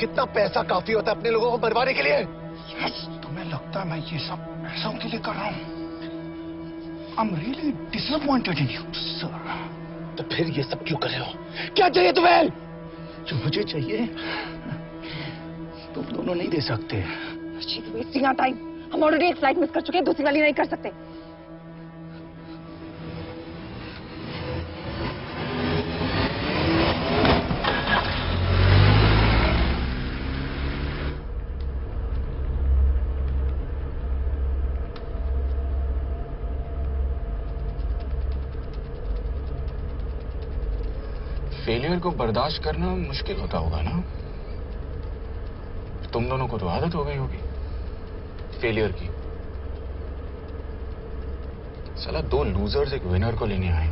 कितना पैसा काफी होता है अपने लोगों को मरवाने के लिए? यस, तुम्हें लगता है मैं ये सब पैसों के लिए कर रहा हूँ? आई am really disappointed in you sir. तो फिर ये सब क्यों कर रहे हो? क्या चाहिए तुम्हें? जो मुझे चाहिए तुम दोनों नहीं दे सकते। Wasting our time. हम ऑलरेडी एक फ्लाइट मिस कर चुके हैं, दूसरी वाली नहीं कर सकते। फेलियर को बर्दाश्त करना मुश्किल होता होगा ना? तुम दोनों को तो आदत हो गई होगी फेलियर की। साला 2 लूजर्स एक विनर को लेने आए।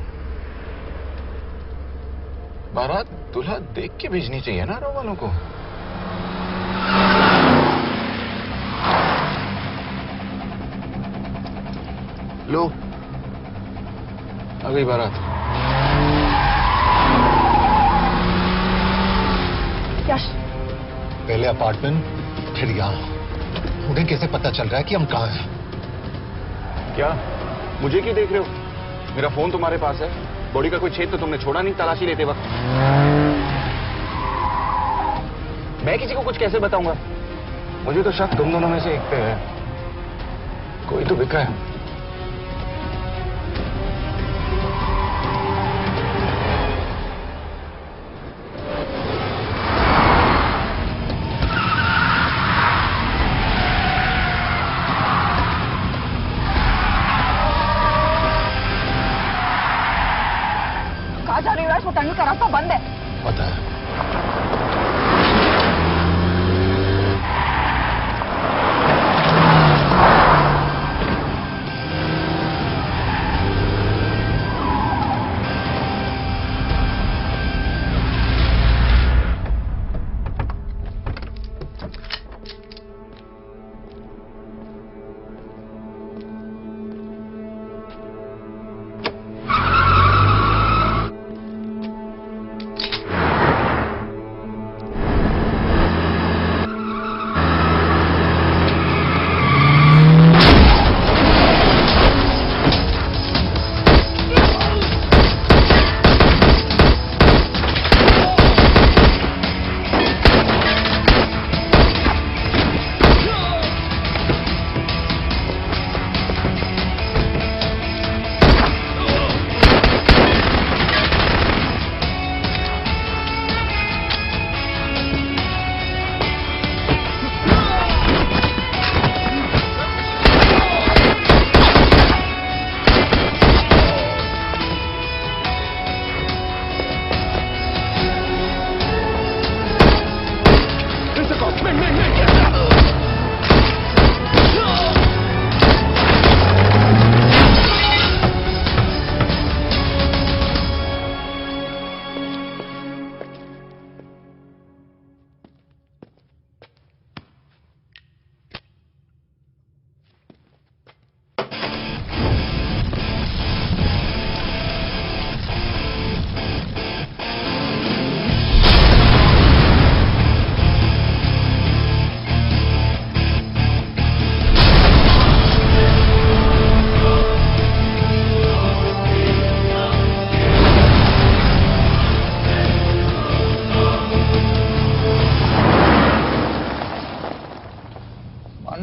बारात दूल्हा देख के भेजनी चाहिए ना रॉ वालों को। लो आ गई बारात। पहले अपार्टमेंट फिर यहाँ। उन्हें कैसे पता चल रहा है कि हम कहाँ हैं? क्या मुझे क्यों देख रहे हो? मेरा फोन तुम्हारे पास है। बॉडी का कोई छेद तो तुमने छोड़ा नहीं तलाशी लेते वक्त। मैं किसी को कुछ कैसे बताऊंगा? मुझे तो शक तुम दोनों में से एक पे है। कोई तो बिका है। वो टनल का रास्ता बंद है। पता है।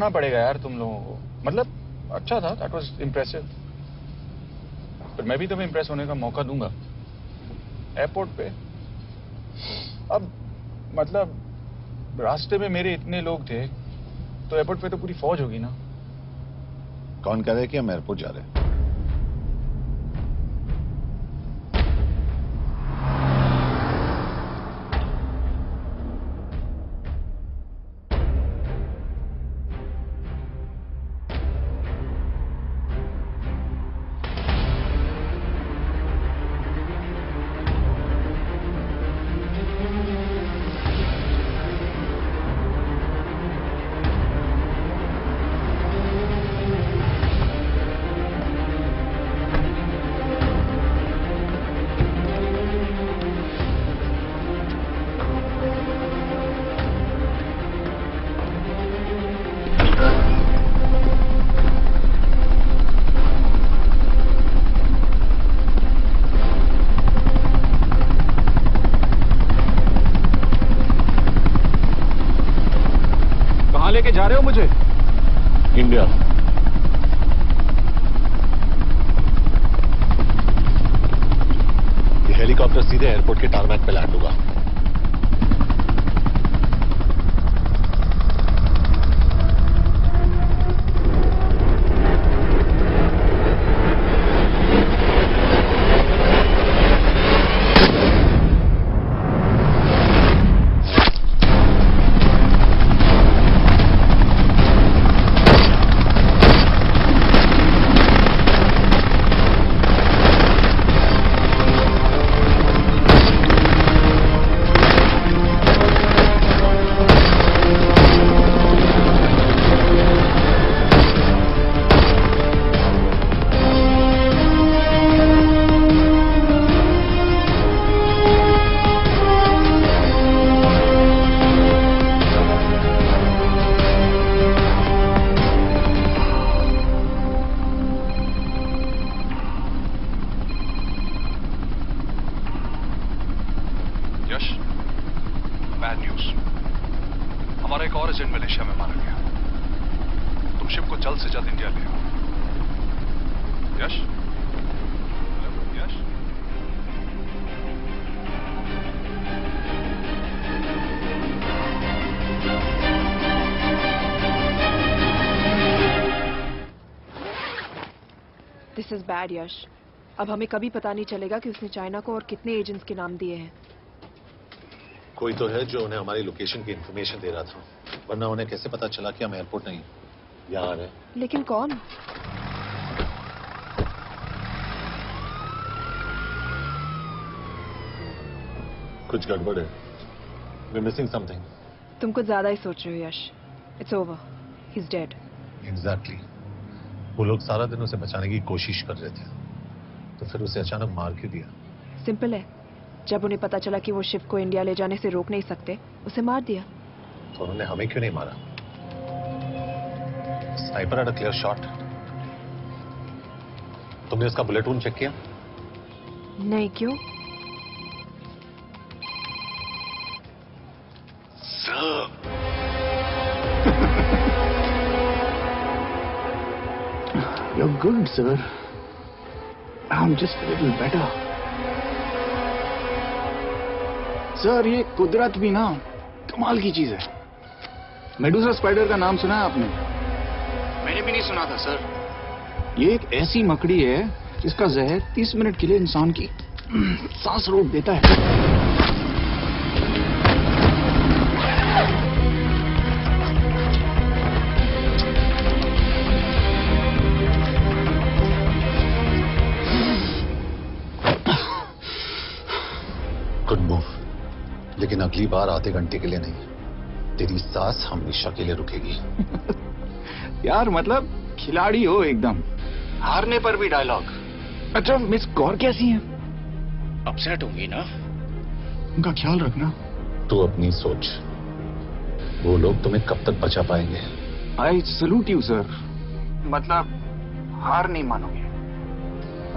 पड़ेगा यार तुम लोगों को। मतलब अच्छा था, दैट वाज इम्प्रेसिव। पर मैं भी तुम्हें इम्प्रेस होने का मौका दूंगा एयरपोर्ट पे। अब मतलब रास्ते में मेरे इतने लोग थे तो एयरपोर्ट पे तो पूरी फौज होगी ना। कौन कह रहा है कि हम एयरपोर्ट जा रहे हैं? हेलीकॉप्टर सीधे एयरपोर्ट के टारमैक पे लैंड होगा। यश, बैड न्यूज। हमारा एक और एजेंट मलेशिया में मारा गया। तुम शिप को जल्द से जल्द इंडिया ले आओ। यश, यश, दिस इज बैड यश। अब हमें कभी पता नहीं चलेगा कि उसने चाइना को और कितने एजेंट्स के नाम दिए हैं। कोई तो है जो उन्हें हमारी लोकेशन की इंफॉर्मेशन दे रहा था, वरना उन्हें कैसे पता चला कि हम एयरपोर्ट नहीं यहाँ आ रहे हैं। लेकिन कौन? कुछ गड़बड़ है। We're missing something. तुम कुछ ज्यादा ही सोच रहे हो Yash. It's over, he is dead. Exactly. वो लोग सारा दिन उसे बचाने की कोशिश कर रहे थे, तो फिर उसे अचानक मार क्यों दिया? सिंपल है, जब उन्हें पता चला कि वो शिप को इंडिया ले जाने से रोक नहीं सकते, उसे मार दिया। तो उन्होंने हमें क्यों नहीं मारा? Sniper had a clear shot. तुमने उसका बुलेट वूंड चेक किया? नहीं, क्यों? You're good, sir. I'm just a little better. Sir, ये कुदरत भी ना कमाल की चीज है। मेडुसा स्पाइडर का नाम सुना है आपने? मैंने भी नहीं सुना था सर। ये एक ऐसी मकड़ी है जिसका जहर 30 मिनट के लिए इंसान की सांस रोक देता है। गुड मूव, लेकिन अगली बार आधे घंटे के लिए नहीं। तेरी सांस हमेशा के लिए रुकेगी। यार मतलब खिलाड़ी हो एकदम, हारने पर भी डायलॉग। अच्छा, मिस कौर कैसी हैं? अपसेट होंगी ना? उनका ख्याल रखना। तू अपनी सोच, वो लोग तुम्हें कब तक बचा पाएंगे? I salute you sir. मतलब हार नहीं मानोगे।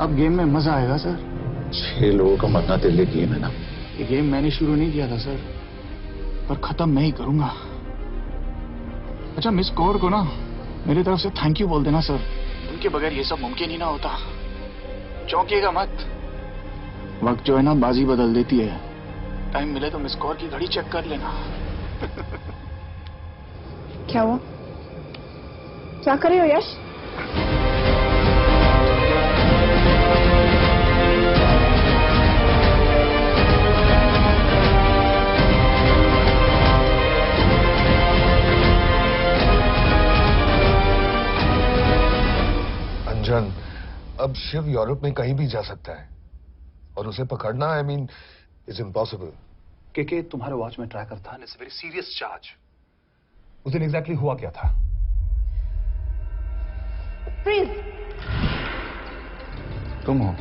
अब गेम में मजा आएगा सर। 6 लोगों का मरना तेरे लिए गेम है ना? ये गेम मैंने शुरू नहीं किया था सर, पर खत्म मैं ही करूंगा। अच्छा, मिस कौर को ना मेरी तरफ से थैंक यू बोल देना सर। उनके बगैर ये सब मुमकिन ही ना होता। चौंकिएगा मत, वक्त जो है ना बाजी बदल देती है। टाइम मिले तो मिस कौर की घड़ी चेक कर लेना। क्या हुआ? क्या कर रहे हो यश? अंजन, अब शिव यूरोप में कहीं भी जा सकता है और उसे पकड़ना आई मीन इज इम्पॉसिबल। के तुम्हारे वॉच में ट्रैकर था, इट्स वेरी सीरियस चार्ज। उस दिन एग्जैक्टली हुआ क्या था? फ्रीज। तुम हो?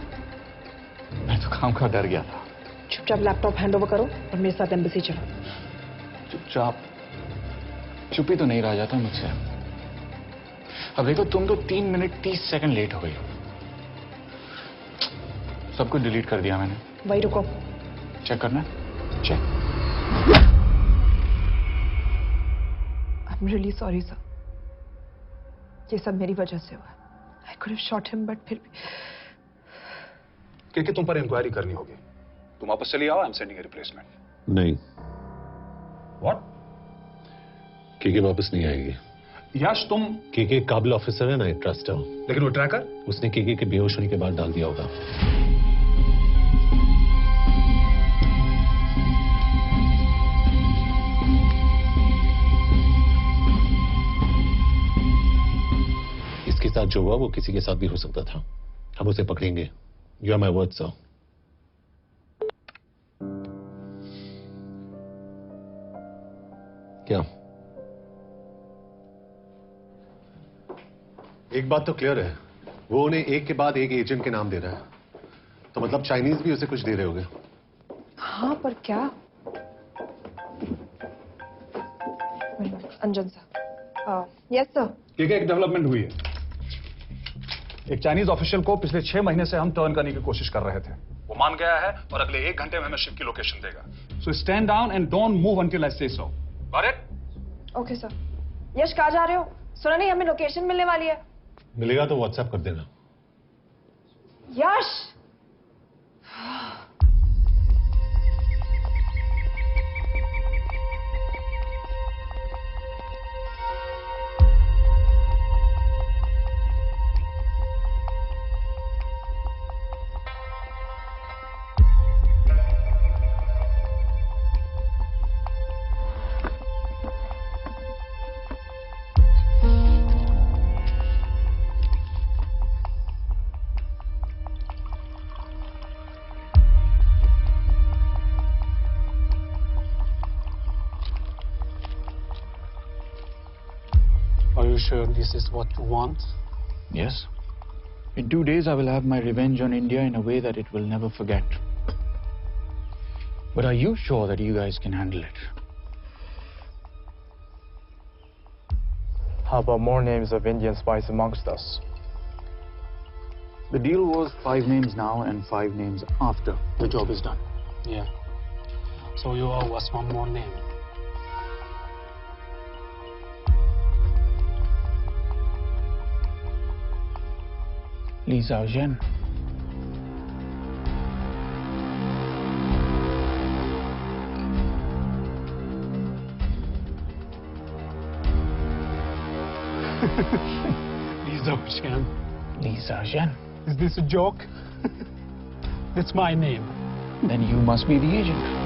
मैं तो काम का डर गया था। चुपचाप लैपटॉप हैंड ओवर करो और मेरे साथ एम्बेसी चलो। चुपचाप? चुप ही तो नहीं रहा जाता मुझसे। अब देखो, तुम तो 3 मिनट 30 सेकंड लेट हो गई। सब कुछ डिलीट कर दिया मैंने। वही रुको, चेक करना? Check. I am really sorry sir, ये सब मेरी वजह से हुआ। I could have shot him, but फिर भी कि तुम पर इंक्वायरी करनी होगी। तुम वापस चली आओ, I am sending A replacement. नहीं। व्हाट? केके वापस नहीं आएगी। यश तुम केके काबिल ऑफिसर है ना, ट्रस्ट है। लेकिन वो ट्रैकर उसने केके के बेहोश होने के बाद डाल दिया होगा। इसके साथ जो हुआ वो किसी के साथ भी हो सकता था। हम उसे पकड़ेंगे। You are my word sir. क्या? एक बात तो क्लियर है, वो उन्हें एक के बाद एक एजेंट के नाम दे रहा है, तो मतलब चाइनीज भी उसे कुछ दे रहे होंगे। हाँ, पर क्या? अंजन सर। Yes sir. एक डेवलपमेंट हुई है। एक चाइनीज ऑफिशियल को पिछले 6 महीने से हम टर्न करने की कोशिश कर रहे थे। वो मान गया है और अगले 1 घंटे में हमें शिप की लोकेशन देगा। So stand down and don't move until I say so. Got it? Okay sir. Yash, कहाँ जा रहे हो? सुना नहीं हमें लोकेशन मिलने वाली है। मिलेगा तो व्हाट्सएप कर देना। यश! Are you sure this is what you want? Yes. In 2 days, I will have my revenge on India in a way that it will never forget. But are you sure that you guys can handle it? How about more names of Indian spies amongst us? The deal was 5 names now and 5 names after the job is done. Yeah. So you owe us one more name. Li Xiaozhen. Li Xiaozhen. Li Xiaozhen. Is this a joke? That's my name. Then you must be the agent.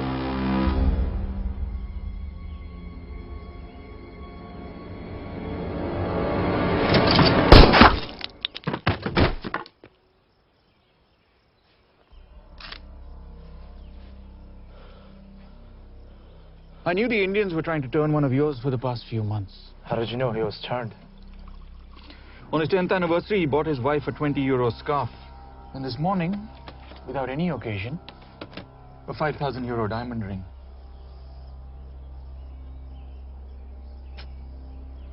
I knew the Indians were trying to turn one of yours for the past few months. How did you know he was turned? On his 10th anniversary, he bought his wife a 20-euro scarf. And this morning, without any occasion, a 5,000-euro diamond ring.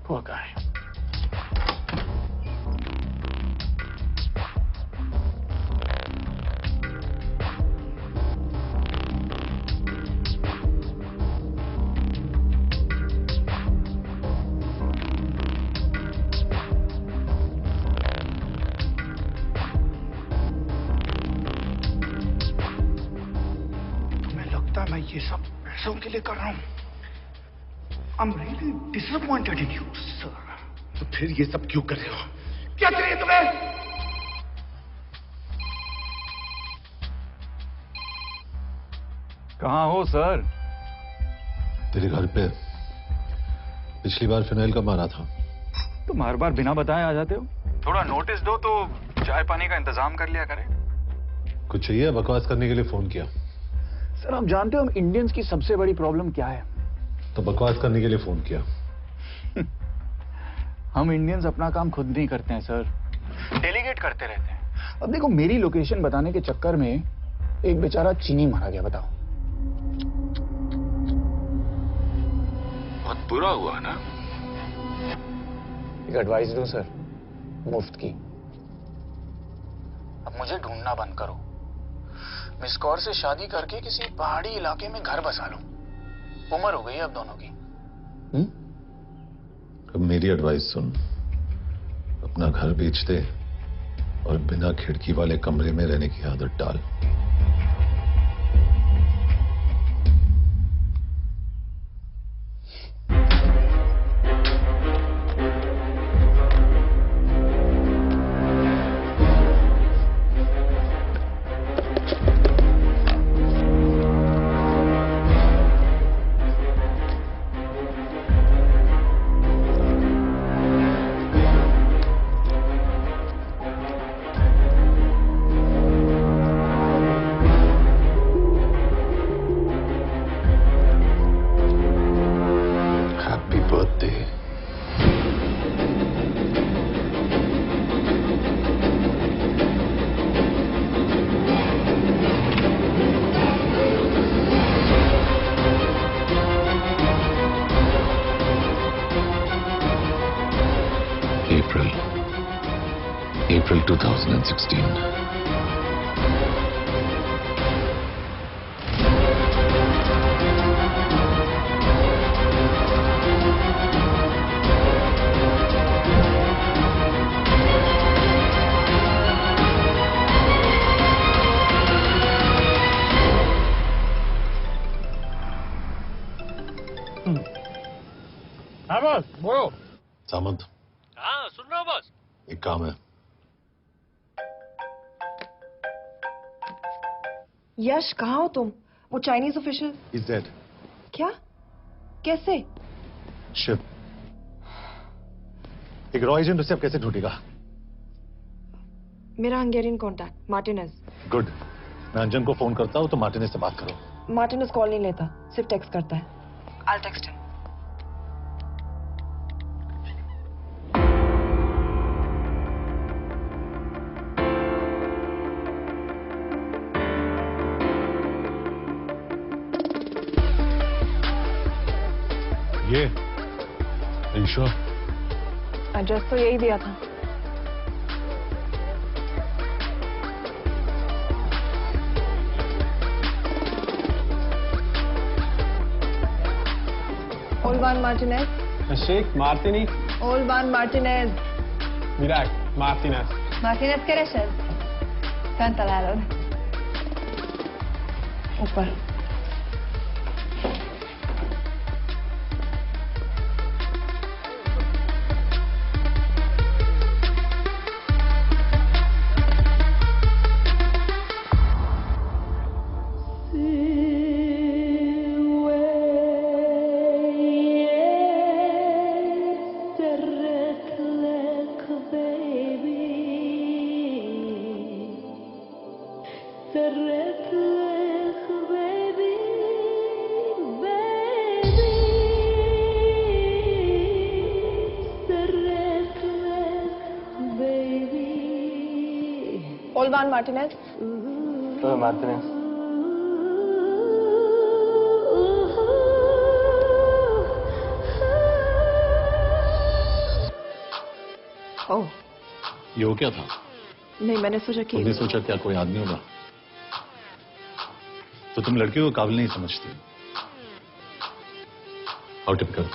Poor guy. मैं ये सब पैसों के लिए कर रहा हूँ। I'm really disappointed in you, sir. तो फिर ये सब क्यों कर रहे हो? क्या चाहिए तुम्हें? कहाँ हो सर? तेरे घर पे पिछली बार फिनाइल कब मारा था? तुम हर बार बिना बताए आ जाते हो। थोड़ा नोटिस दो तो चाय पानी का इंतजाम कर लिया करें। कुछ चाहिए? बकवास करने के लिए फोन किया। सर आप जानते हो हम इंडियंस की सबसे बड़ी प्रॉब्लम क्या है? तो बकवास करने के लिए फोन किया। हम इंडियंस अपना काम खुद नहीं करते हैं सर, डेलीगेट करते रहते हैं। अब देखो मेरी लोकेशन बताने के चक्कर में एक बेचारा चीनी मारा गया, बताओ। बहुत बुरा हुआ ना? एक एडवाइस दो सर, मुफ्त की। अब मुझे ढूंढना बंद करो। मिस कौर से शादी करके किसी पहाड़ी इलाके में घर बसा लो। उम्र हो गई है अब दोनों की। अब मेरी एडवाइस सुन, अपना घर बेच दे और बिना खिड़की वाले कमरे में रहने की आदत डाल। April 2016. हाँ बॉस बोलो। सामंत, हाँ सुन रहा हूँ बॉस। एक काम है। यश कहाँ हो तुम? वो चाइनीज ऑफिशियल। He's dead. क्या? कैसे? शिव, एक रॉ एजेंट उसे अब कैसे ढूंढेगा? मेरा हंगेरियन कॉन्टैक्ट मार्टिनेज। गुड, मैं अंजन को फोन करता हूँ तो मार्टिनेज से बात करो। मार्टिनेज कॉल नहीं लेता, सिर्फ टेक्स्ट करता है। I'll text him. ये sure? एड्रेस तो यही दिया था। Olvan Martinez. Sheikh Martinez. Olvan Martinez. Virak Martinez. Martinez keresed? Fent találod. Ufar. Olvan Martinez. Martinez. ओह, ये वो क्या था? नहीं मैंने सोचा कि तुमने सोचा क्या कोई आदमी होगा? तो तुम लड़कियों को काबिल नहीं समझती। और टिपिकल।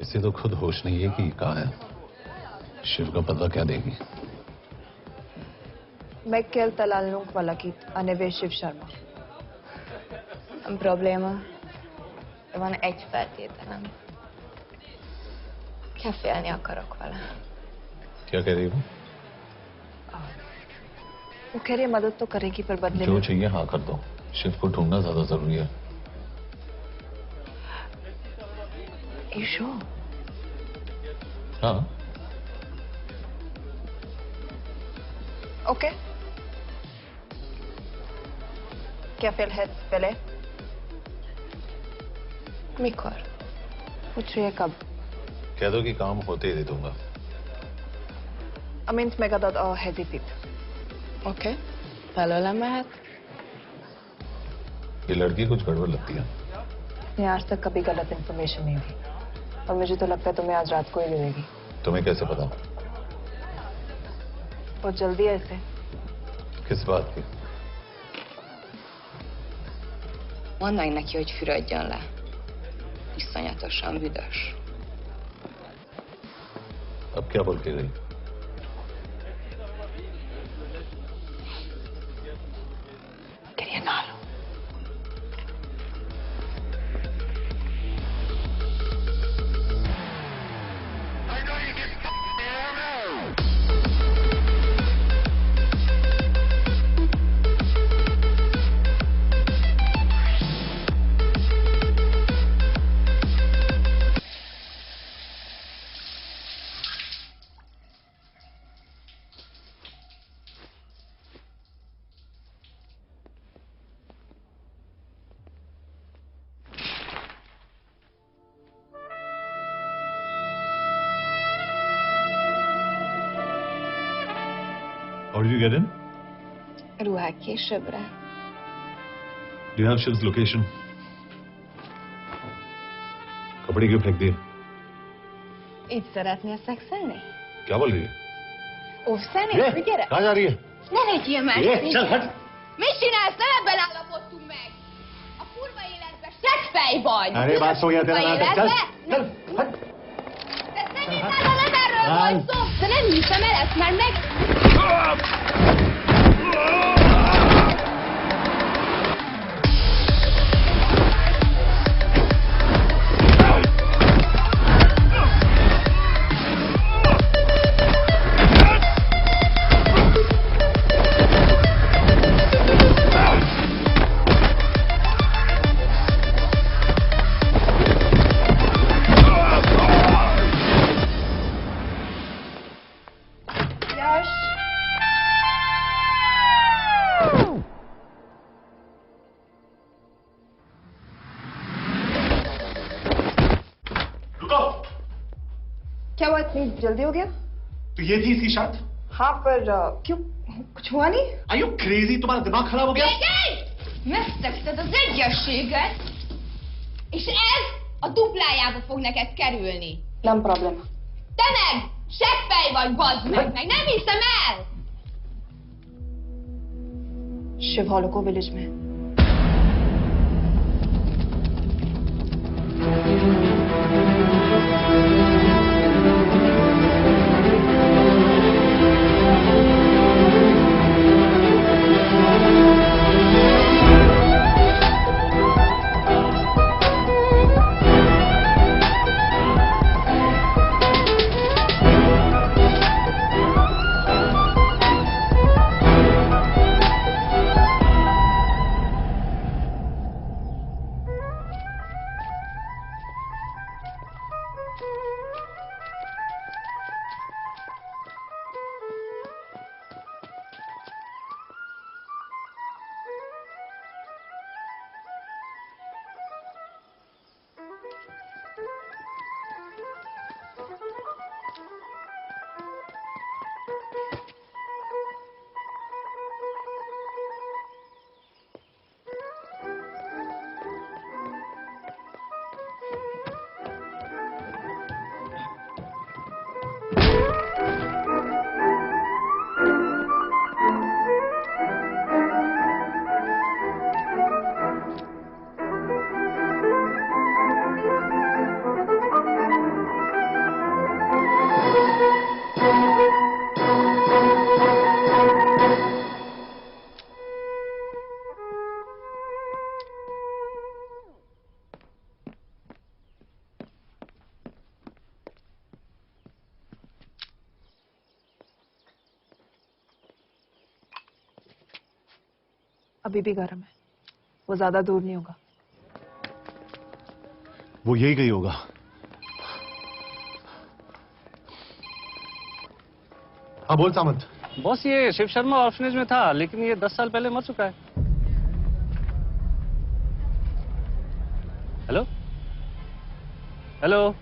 इसे तो खुद होश नहीं है कि कहाँ है। शिव का पता क्या देगी? मैं kelt találnunk valakit, a neve Shiv Sharma. Nem probléma. Van egy feltételem. Kefélni akarok vele. क्या कह रही हो? वो कह रही है मदद तो करेगी पर बदले जो में चाहिए हाँ कर दो। शिव को ढूंढना ज्यादा जरूरी है। You sure? हाँ। Okay. क्या félhetsz vele? Mikor? पूछ रही है कब? कह दो कि काम होते ही दे दूंगा। Amint megadod a hezitit. Okay. Felőlem mehet? ये लड़की कुछ गड़बड़ लगती है। मैं आज तक कभी गलत इन्फॉर्मेशन नहीं दी और मुझे तो लगता है तुम्हें आज रात को ही दे देगी। तुम्हें कैसे पता? बहुत जल्दी है इसे। किस बात की? Mondd meg neki, hogy fürödjön le. Iszonyatosan büdös. अब क्या बोल के गई? Quería nalo. How did you get in? Ruhák későbbre. Do you have Shiv's location? कपड़े क्यों फेंक दिए? Így szeretnél szexelni? क्या बोल रही है? Óvszani? ये, Gyere! कहाँ जा रही है? Ne legyél már! ये, चल हट! Mit csinálsz? Ebben állapodtunk meg! A kurva életben seggfej vagy! अरे बात हो गया तेरा नाटक, चल! चल, हट! Nem erről van szó! De nem hiszem el ezt, mert meg... क्या हुआ इतनी जल्दी हो गया? तो ये थी इसकी शर्त? हाँ पर क्यों कुछ हुआ नहीं? Are you crazy? तुम्हारा दिमाग खराब हो गया? Megszegted az egyességet, és ez a duplájába fog neked kerülni. Nem probléma. Te meg seggfej vagy, bazd meg nem hiszem el! Shiv hall को विलेज में। अभी भी गर्म है, वो ज्यादा दूर नहीं होगा। वो यही कहीं होगा। हाँ बोल सामंत। बॉस ये शिव शर्मा ऑर्फनेज में था, लेकिन ये 10 साल पहले मर चुका है। Hello hello.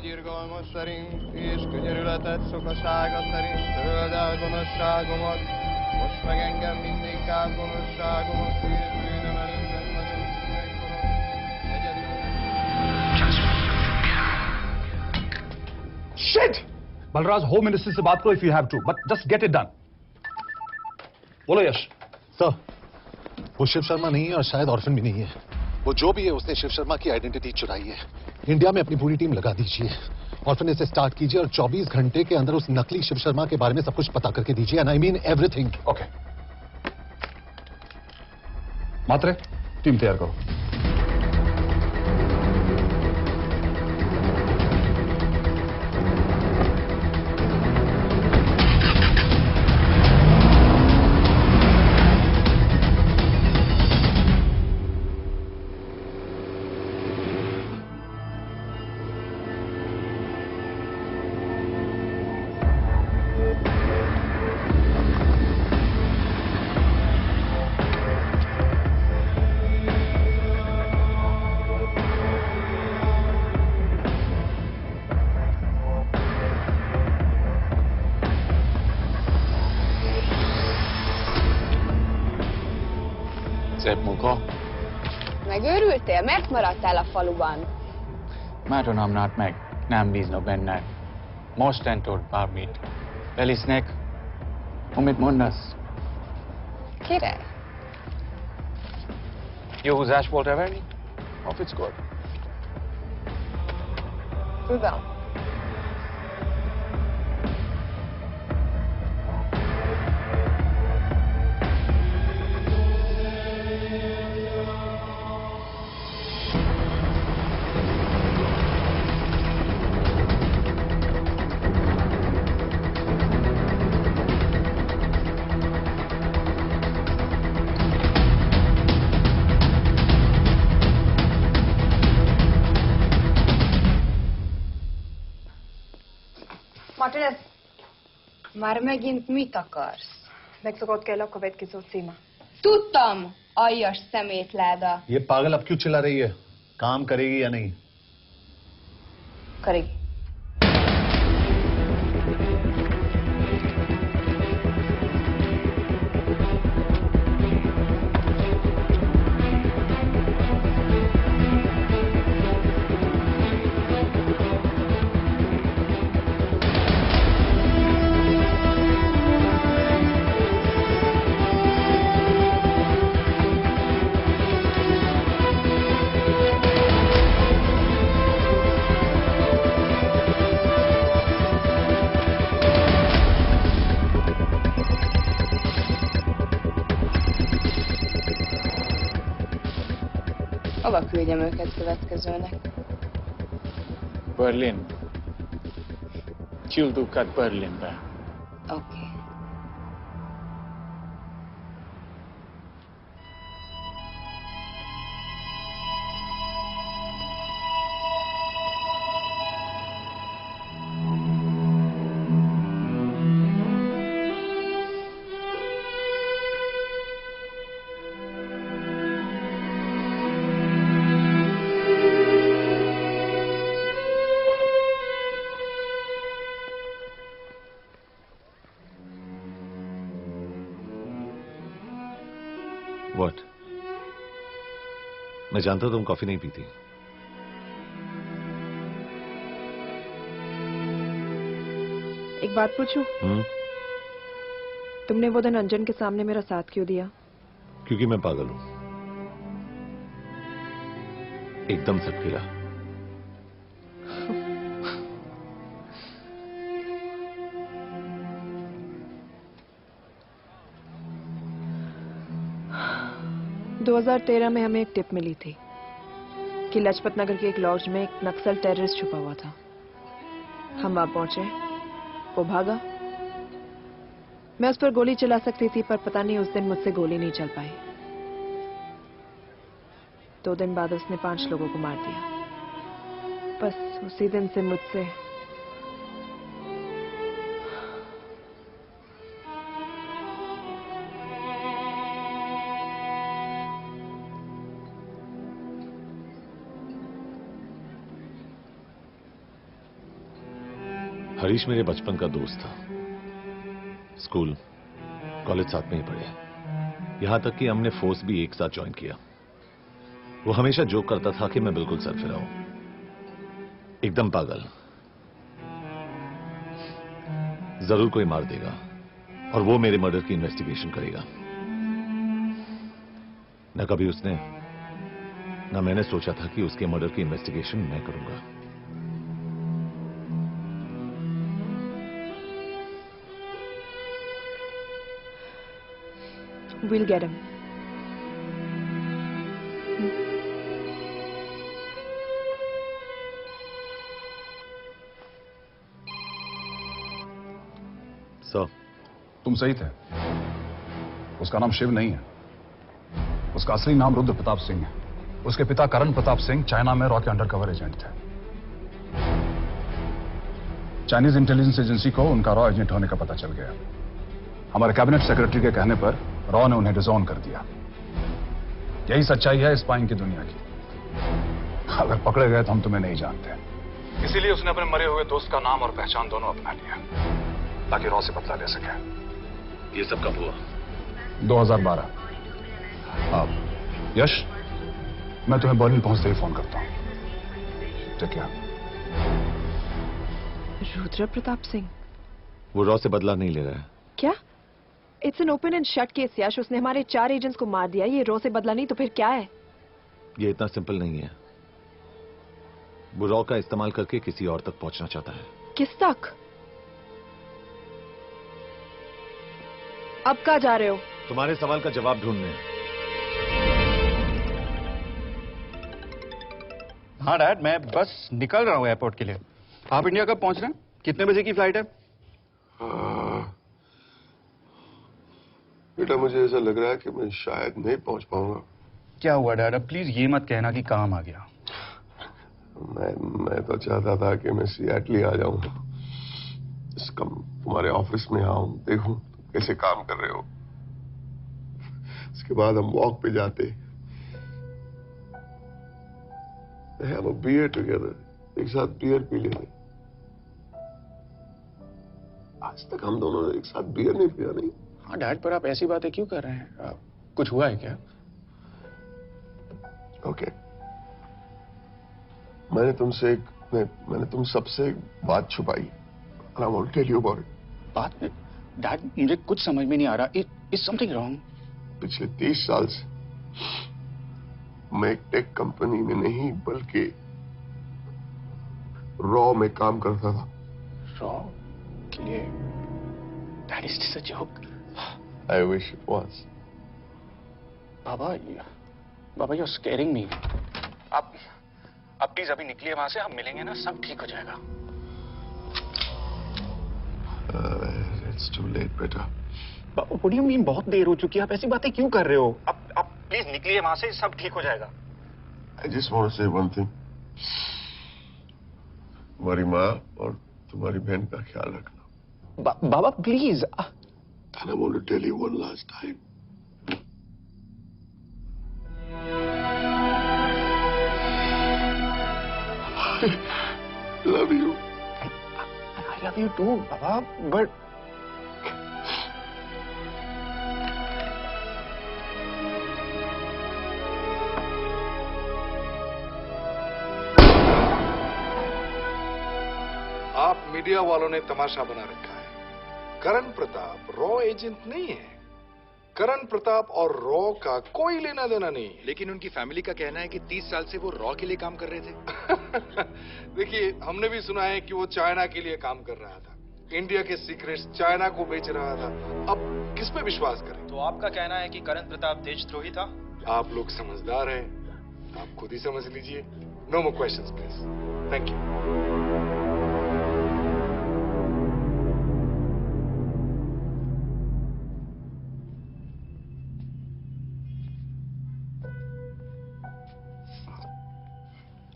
Irgalmas szerint és könyörületet szokasága szerint töröld el gonoszságomat, most meg engem mindinkább gonoszságomat, és bűnöm előtted nagyon megkorom, egyedül. Shit! Balraj, home minister से बात करो if you have to, but just get it done. बोलो यश। Sir, वो शिव शर्मा नहीं है और शायद orphan भी नहीं है। वो जो भी है उसने शिव शर्मा की आइडेंटिटी चुराई है। इंडिया में अपनी पूरी टीम लगा दीजिए, ऑर्फनेज से स्टार्ट कीजिए और 24 घंटे के अंदर उस नकली शिव शर्मा के बारे में सब कुछ पता करके दीजिए। And I mean everything. Okay. Mhatre, team तैयार करो। Szép munka. Megőrültél? Miért maradtál a faluban? Mert nem nárt meg. Nem bíznak benned. Mostantól bármit. Elisznek. Amit mondasz? Király. Jó húzás volt Everni? Off it's good. Tudom. Martinez, már megint mit akarsz? Megszokott kell a következő címe. Tudtam, aljas szemétláda. ये पागल अब क्यों चिल्ला रही है? काम करेगी या नहीं? करेगी। Hova küldjem őket következőnek? Berlin. Küld őket Berlinbe. Oké. What? मैं जानता हूं तुम कॉफी नहीं पीती। एक बात पूछूं? तुमने वो दिन अंजन के सामने मेरा साथ क्यों दिया? क्योंकि मैं पागल हूं, एकदम सटकेला। – 2013 में हमें एक टिप मिली थी कि लाजपत नगर के एक लॉज में एक नक्सल टेररिस्ट छुपा हुआ था। हम वहां पहुंचे, वो भागा। मैं उस पर गोली चला सकती थी, पर पता नहीं उस दिन मुझसे गोली नहीं चल पाई। 2 दिन बाद उसने 5 लोगों को मार दिया। बस उसी दिन से मुझसे हरीश मेरे बचपन का दोस्त था। स्कूल, कॉलेज साथ में ही पढ़े। यहां तक कि हमने फोर्स भी एक साथ ज्वाइन किया। वो हमेशा जोक करता था कि मैं बिल्कुल सरफिरा हूं, एकदम पागल। जरूर कोई मार देगा और वो मेरे मर्डर की इन्वेस्टिगेशन करेगा। न कभी उसने, न मैंने सोचा था कि उसके मर्डर की इन्वेस्टिगेशन मैं करूंगा। We'll get him. सर, तुम सही थे। उसका नाम शिव नहीं है। उसका असली नाम रुद्र प्रताप सिंह है। उसके पिता करण प्रताप सिंह चाइना में रॉ के अंडरकवर एजेंट थे। चाइनीज इंटेलिजेंस एजेंसी को उनका रॉ एजेंट होने का पता चल गया। हमारे कैबिनेट सेक्रेटरी के कहने पर रॉ ने उन्हें डिसऑन कर दिया। यही सच्चाई है स्पाइंग की दुनिया की। अगर पकड़े गए तो हम तुम्हें नहीं जानते, इसीलिए उसने अपने मरे हुए दोस्त का नाम और पहचान दोनों अपना लिया ताकि रॉ से बदला ले सके। ये सब कब हुआ? 2012। अब यश, मैं तुम्हें बर्लिन पहुंचते ही फोन करता हूं। ठीक है। रुद्र प्रताप सिंह वो रॉ से बदला नहीं ले रहा है। क्या? It's an open and shut case Yash. उसने हमारे 4 एजेंट्स को मार दिया। ये रॉ से बदला नहीं तो फिर क्या है? ये इतना सिंपल नहीं है। वो रॉ का इस्तेमाल करके किसी और तक पहुंचना चाहता है। किस तक? अब कहाँ जा रहे हो? तुम्हारे सवाल का जवाब ढूंढने। हाँ डैड, मैं बस निकल रहा हूँ एयरपोर्ट के लिए। आप इंडिया कब पहुंच रहे हैं? कितने बजे की फ्लाइट है? बेटा, मुझे ऐसा लग रहा है कि मैं शायद नहीं पहुंच पाऊंगा। क्या हुआ डैड? अब प्लीज ये मत कहना कि काम आ गया। मैं तो चाहता था कि मैं सिएटल आ जाऊं, तुम्हारे ऑफिस में आऊं, देखूं कैसे काम कर रहे हो। उसके बाद हम वॉक पे जाते, have a beer together, एक साथ बियर पी लेते। आज तक हम दोनों एक साथ बियर नहीं पिया। नहीं। हाँ डैड, पर आप ऐसी बातें क्यों कर रहे हैं? कुछ हुआ है क्या? ओके, मैंने तुम सबसे एक बात छुपाई। And I want to tell you about it. बात में डैड, मुझे कुछ समझ में नहीं आ रहा। Is something wrong? पिछले 30 साल से मैं एक टेक कंपनी में नहीं बल्कि रॉ में काम करता था। रॉ के लिए? That is just a joke. I wish it was. Baba, you're scaring me. आप प्लीज अभी निकलिए वहां से। हम मिलेंगे ना, सब ठीक हो जाएगा। It's too late, बेटा। What do you mean बहुत देर हो चुकी है? आप ऐसी बातें क्यों कर रहे हो? आप प्लीज निकलिए वहां से, सब ठीक हो जाएगा। I just want to say one thing. तुम्हारी माँ और तुम्हारी बहन का ख्याल रखना। बाबा please. And I want to tell you one last time. I love you. I love you too, Baba, but media वालों ने तमाशा बना रखा है। करण प्रताप रॉ एजेंट नहीं है। करण प्रताप और रॉ का कोई लेना देना नहीं है। लेकिन उनकी फैमिली का कहना है कि 30 साल से वो रॉ के लिए काम कर रहे थे। देखिए, हमने भी सुना है कि वो चाइना के लिए काम कर रहा था, इंडिया के सीक्रेट्स चाइना को बेच रहा था। अब किस पे विश्वास करें? तो आपका कहना है कि करण प्रताप देशद्रोही था? आप लोग समझदार हैं, आप खुद ही समझ लीजिए। No more questions please. Thank you.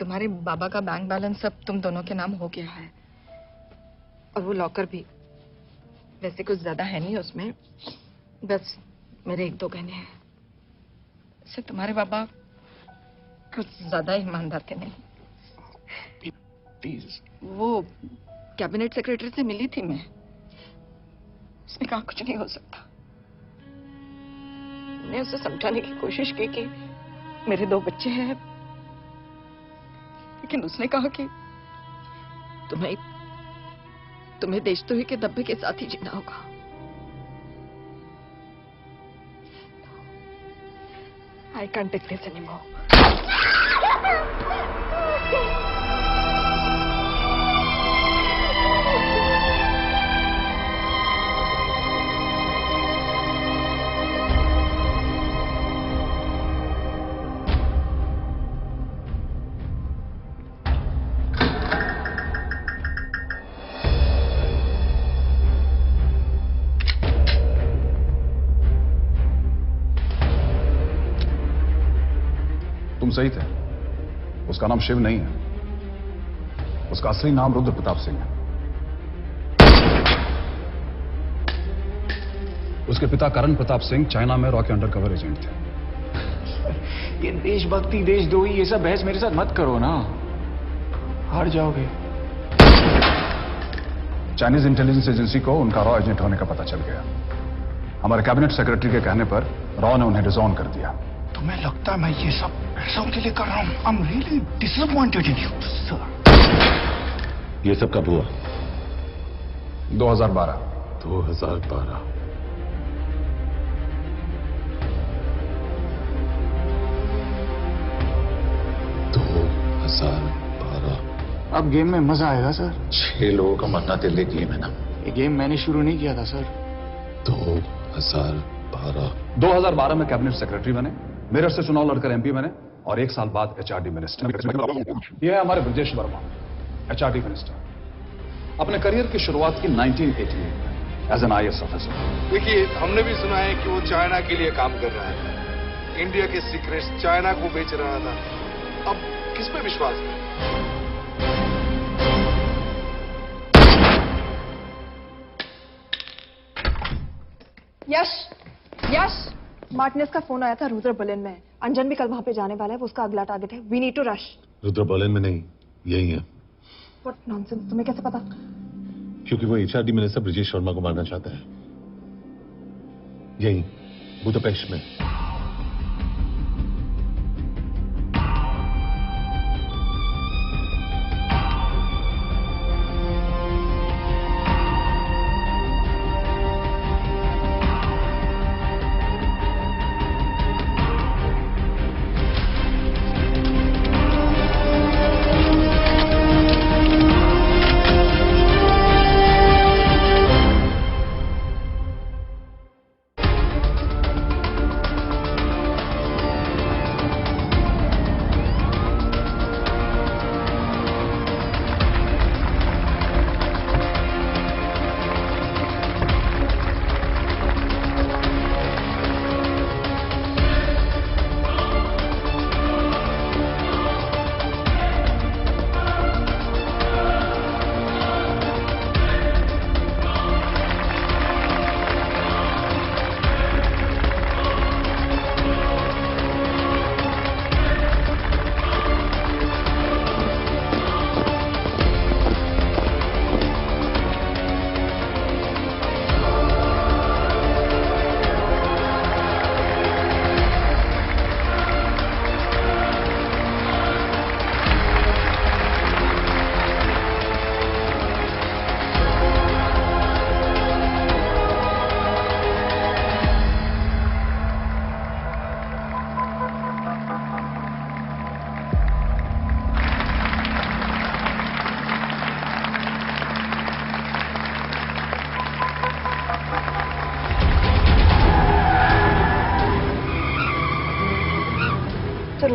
तुम्हारे बाबा का बैंक बैलेंस अब तुम दोनों के नाम हो गया है, और वो लॉकर भी। वैसे कुछ ज्यादा है नहीं उसमें, बस मेरे 1-2 गहने हैं। वैसे तुम्हारे बाबा कुछ ज्यादा ईमानदार थे नहीं। प्लीज। वो कैबिनेट सेक्रेटरी से मिली थी मैं, उसने कहा कुछ नहीं हो सकता। मैंने उसे समझाने की कोशिश की कि मेरे 2 बच्चे हैं, लेकिन उसने कहा कि तुम्हें देशद्रोही के धब्बे के साथ ही जीना होगा। I can't take this anymore. तुम सही थे, उसका नाम शिव नहीं है, उसका असली नाम रुद्र प्रताप सिंह है। उसके पिता करण प्रताप सिंह चाइना में रॉ के अंडरकवर एजेंट थे। ये देशभक्ति देशद्रोही ये सब बहस मेरे साथ मत करो ना, हार जाओगे। चाइनीज इंटेलिजेंस एजेंसी को उनका रॉ एजेंट होने का पता चल गया। हमारे कैबिनेट सेक्रेटरी के कहने पर रॉ ने उन्हें डिसऑन कर दिया। तुम्हें लगता है मैं ये सब पैसों के लिए कर रहा हूं? I'm really disappointed in you, sir. ये सब कब हुआ? 2012। 2012। अब गेम में मजा आएगा सर। 6 लोगों का मरना दिल एक गेम है ना। ये गेम मैंने शुरू नहीं किया था सर। 2012 में कैबिनेट सेक्रेटरी बने, मेरठ से चुनाव लड़कर एमपी बने, और 1 साल बाद एचआरडी मिनिस्टर। यह है हमारे ब्रजेश वर्मा, एचआरडी मिनिस्टर। अपने करियर की शुरुआत की 1988 में एज एन आईएएस ऑफिसर। देखिए, हमने भी सुना है कि वो चाइना के लिए काम कर रहा था, इंडिया के सीक्रेट्स चाइना को बेच रहा था। अब किस पे विश्वास करें? यश, मार्टिनेस का फोन आया था, रुद्र बर्लिन में। अंजन भी कल वहां पे जाने वाला है, वो उसका अगला टारगेट है। We need to rush. Rudra Berlin में नहीं, यही है। व्हाट नॉनसेंस, तुम्हें कैसे पता? क्योंकि वो एचआरडी मिनिस्टर ब्रजेश वर्मा को मारना चाहता है, यही बुदापेस्ट में।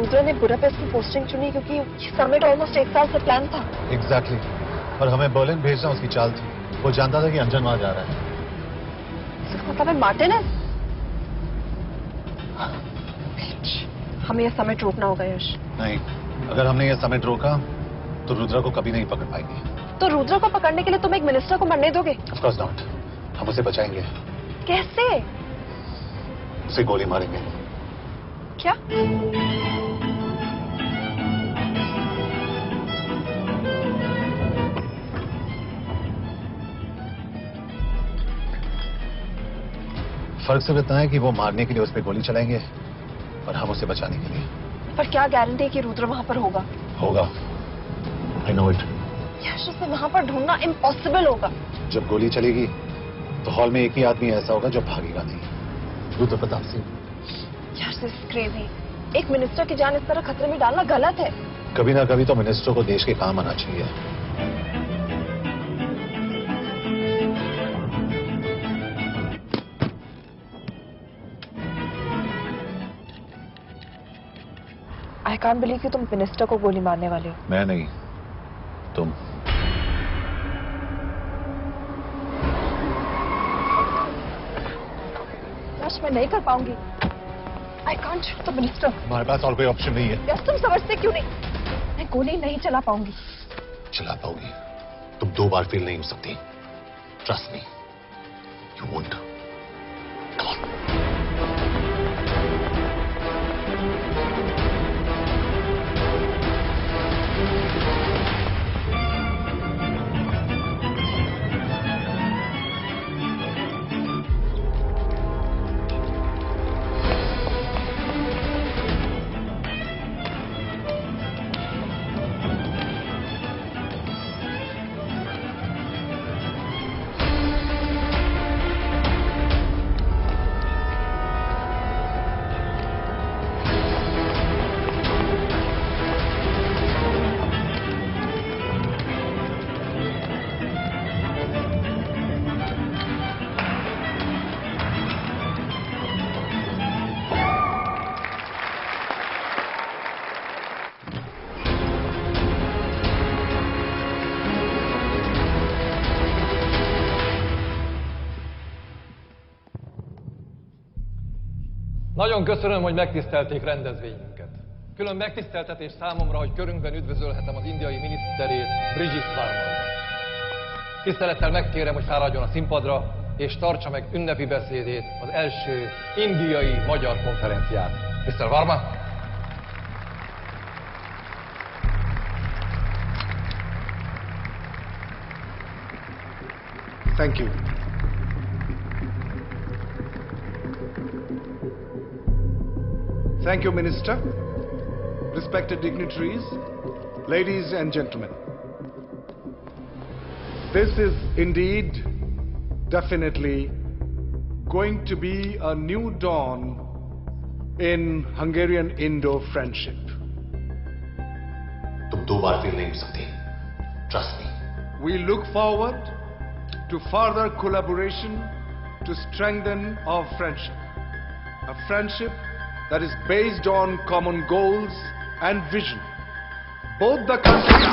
रुद्र ने बुडापेस्ट की पोस्टिंग चुनी क्योंकि समिट ऑलमोस्ट 1 साल से प्लान था। एग्जैक्टली और हमें बर्लिन भेजना उसकी चाल थी। वो जानता था कि अंजन वहां जा रहा है। मतलब है मार्टिन है। हमें यह समिट रोकना होगा यश। नहीं, अगर हमने यह समिट रोका तो रुद्रा को कभी नहीं पकड़ पाएंगे। तो रुद्र को पकड़ने के लिए तुम एक मिनिस्टर को मरने दोगे? Of course not. हम उसे बचाएंगे। कैसे? उसे गोली मारेंगे। क्या? फर्क सिर्फ इतना है कि वो मारने के लिए उस पर गोली चलाएंगे और हम उसे बचाने के लिए। पर क्या गारंटी है कि रुद्र वहां पर होगा? होगा। I know it. यश, उसे वहां पर ढूंढना इम्पॉसिबल होगा। जब गोली चलेगी तो हॉल में एक ही आदमी ऐसा होगा जो भागेगा नहीं। रुद्र प्रताप सिंह। यश, दिस इज क्रेजी। एक मिनिस्टर की जान इस तरह खतरे में डालना गलत है। कभी ना कभी तो मिनिस्टर को देश के काम आना चाहिए। आई कांट बिलीव कि तुम मिनिस्टर को गोली मारने वाले हो। मैं नहीं, तुम। यश, मैं नहीं कर पाऊंगी। I can't shoot the minister. हमारे पास और कोई ऑप्शन नहीं है। यश, तुम समझते क्यों नहीं? मैं गोली नहीं चला पाऊंगी। चला पाओगी। तुम 2 बार फेल नहीं हो सकती। Trust me, you won't. Nagyon köszönöm, hogy megtisztelték rendezvényünket. Külön megtiszteltetés számomra, hogy körünkben üdvözölhetem az indiai miniszterét, Brigitte Varma. Tisztelettel megkérem, hogy fáradjon a színpadra, és tartsa meg ünnepi beszédét az első indiai-magyar konferenciát. Mr. Varma? Thank you. Thank you, Minister. Respected dignitaries, ladies and gentlemen. This is indeed, definitely, going to be a new dawn in Hungarian-Indo friendship. तुम 2 बार fail नहीं हो सकती। Trust me. We look forward to further collaboration to strengthen our friendship. A friendship that is based on common goals and vision. Both the countries...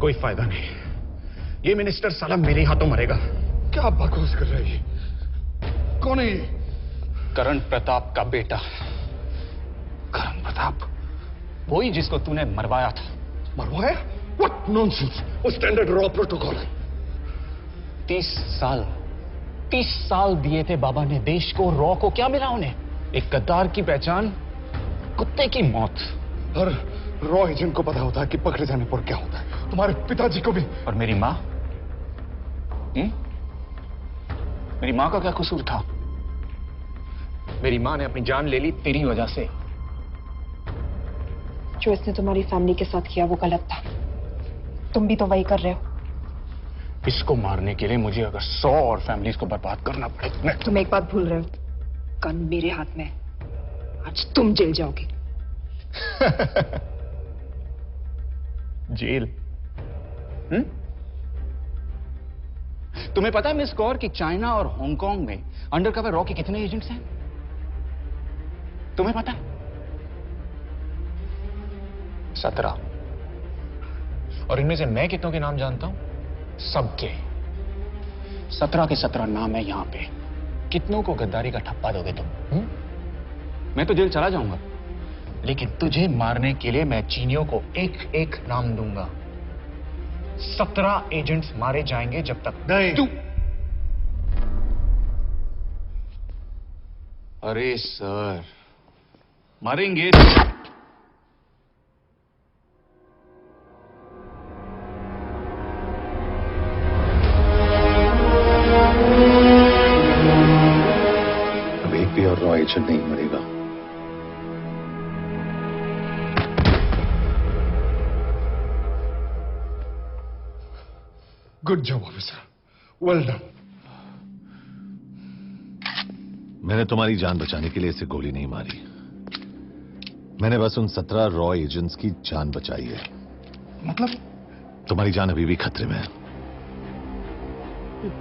कोई फायदा नहीं। ये minister साला मेरे हाथों मरेगा। क्या बकवास कर रहा है ये? कौन है ये? करण प्रताप का बेटा। करण प्रताप? वही जिसको तूने मरवाया था। मरवाया? What nonsense! वो स्टैंडर्ड रॉ प्रोटोकॉल है। 30 साल दिए थे बाबा ने देश को। रॉ को क्या मिला उन्हें? एक गद्दार की पहचान, कुत्ते की मौत। और रॉ एजेंट को पता होता है कि पकड़े जाने पर क्या होता है। तुम्हारे पिताजी को भी। और मेरी माँ? मेरी माँ का क्या कसूर था? मेरी माँ ने अपनी जान ले ली तेरी वजह से। जो इसने तुम्हारी फैमिली के साथ किया वो गलत था। तुम भी तो वही कर रहे हो। इसको मारने के लिए मुझे अगर 100 और फैमिलीज को बर्बाद करना पड़े तो मैं... तुम एक बात भूल रहे हो, गन मेरे हाथ में। आज तुम जेल जाओगे। जेल? तुम्हें पता है मिस कौर कि चाइना और हांगकांग में अंडरकवर रॉ के कितने एजेंट्स हैं? तुम्हें पता है? 17। और इनमें से मैं कितनों के नाम जानता हूं? सबके। 17 के 17 नाम है यहां पे। कितनों को गद्दारी का ठप्पा दोगे तुम? मैं तो जेल चला जाऊंगा, लेकिन तुझे मारने के लिए मैं चीनियों को एक एक नाम दूंगा। 17 एजेंट्स मारे जाएंगे जब तक नहीं। तू... अरे सर, मारेंगे। अब एक भी और रॉ एजेंट नहीं मरेगा। Good job officer, well done. मैंने तुम्हारी जान बचाने के लिए इसे गोली नहीं मारी। मैंने बस उन 17 रॉ एजेंट्स की जान बचाई है। मतलब? तुम्हारी जान अभी भी खतरे में है।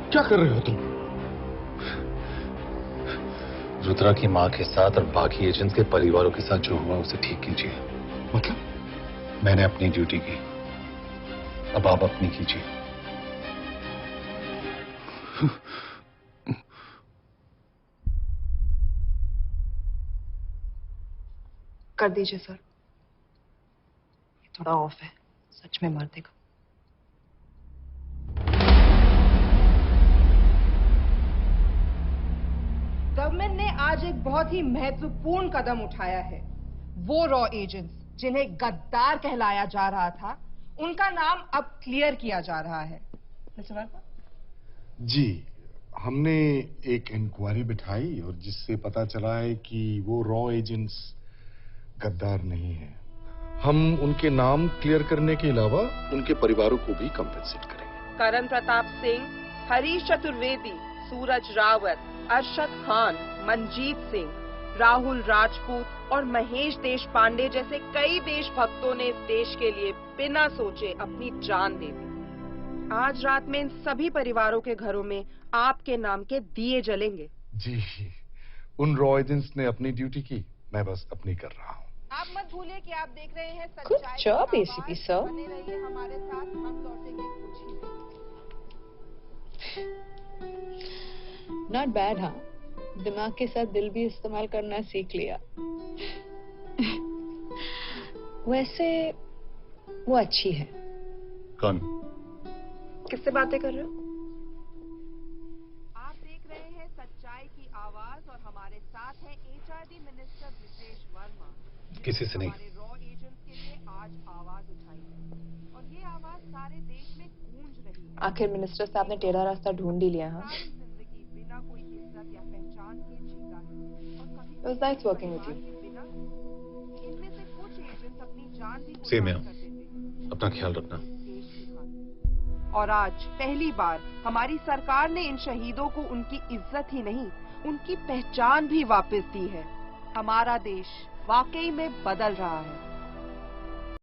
क्या कर रहे हो तुम? रुद्रा की मां के साथ और बाकी एजेंट्स के परिवारों के साथ जो हुआ उसे ठीक कीजिए। मतलब? मैंने अपनी ड्यूटी की, अब आप अपनी कीजिए। कर दीजिए सर। ये थोड़ा ऑफ है, सच में मार देगा। गवर्नमेंट ने आज एक बहुत ही महत्वपूर्ण कदम उठाया है। वो रॉ एजेंट्स जिन्हें गद्दार कहलाया जा रहा था, उनका नाम अब क्लियर किया जा रहा है। मिस्टर वर्मा? जी, हमने एक इंक्वायरी बिठाई और जिससे पता चला है कि वो रॉ एजेंट्स गद्दार नहीं है। हम उनके नाम क्लियर करने के अलावा उनके परिवारों को भी कंपेंसेट करेंगे। करण प्रताप सिंह, हरीश चतुर्वेदी, सूरज रावत, अरशद खान, मनजीत सिंह, राहुल राजपूत और महेश देशपांडे जैसे कई देशभक्तों ने इस देश के लिए बिना सोचे अपनी जान दे दी। आज रात में इन सभी परिवारों के घरों में आपके नाम के दिए जलेंगे। जी, उन रॉ एजेंट्स ने अपनी ड्यूटी की, मैं बस अपनी कर रहा हूँ। आप मत भूलिए कि आप देख रहे हैं Good job, ACP sir. बने रहिए हमारे साथ, हम लौटेंगे कुछ ही देर। Not bad, हाँ? दिमाग के साथ दिल भी इस्तेमाल करना सीख लिया। वैसे वो अच्छी है। कौन? किससे बातें कर रहे हो? आप देख रहे हैं सच्चाई की आवाज और हमारे साथ है HRD मिनिस्टर ब्रिजेश वर्मा। किसी से नहीं। हमारे रॉ एजेंट्स के लिए आज आवाज उठाई है और ये आवाज सारे देश में गूंज रही है। आखिर मिनिस्टर साहब ने टेढ़ा रास्ता ढूंढ ही लिया। हाँ, जिंदगी बिना कोई इज्जत या पहचान के जीता है और कभी It was nice working with you. इनमें से कुछ एजेंट्स अपनी जान भी सेम है। अपना ख्याल रखना। और आज पहली बार हमारी सरकार ने इन शहीदों को उनकी इज्जत ही नहीं, उनकी पहचान भी वापस दी है। हमारा देश वाकई में बदल रहा है।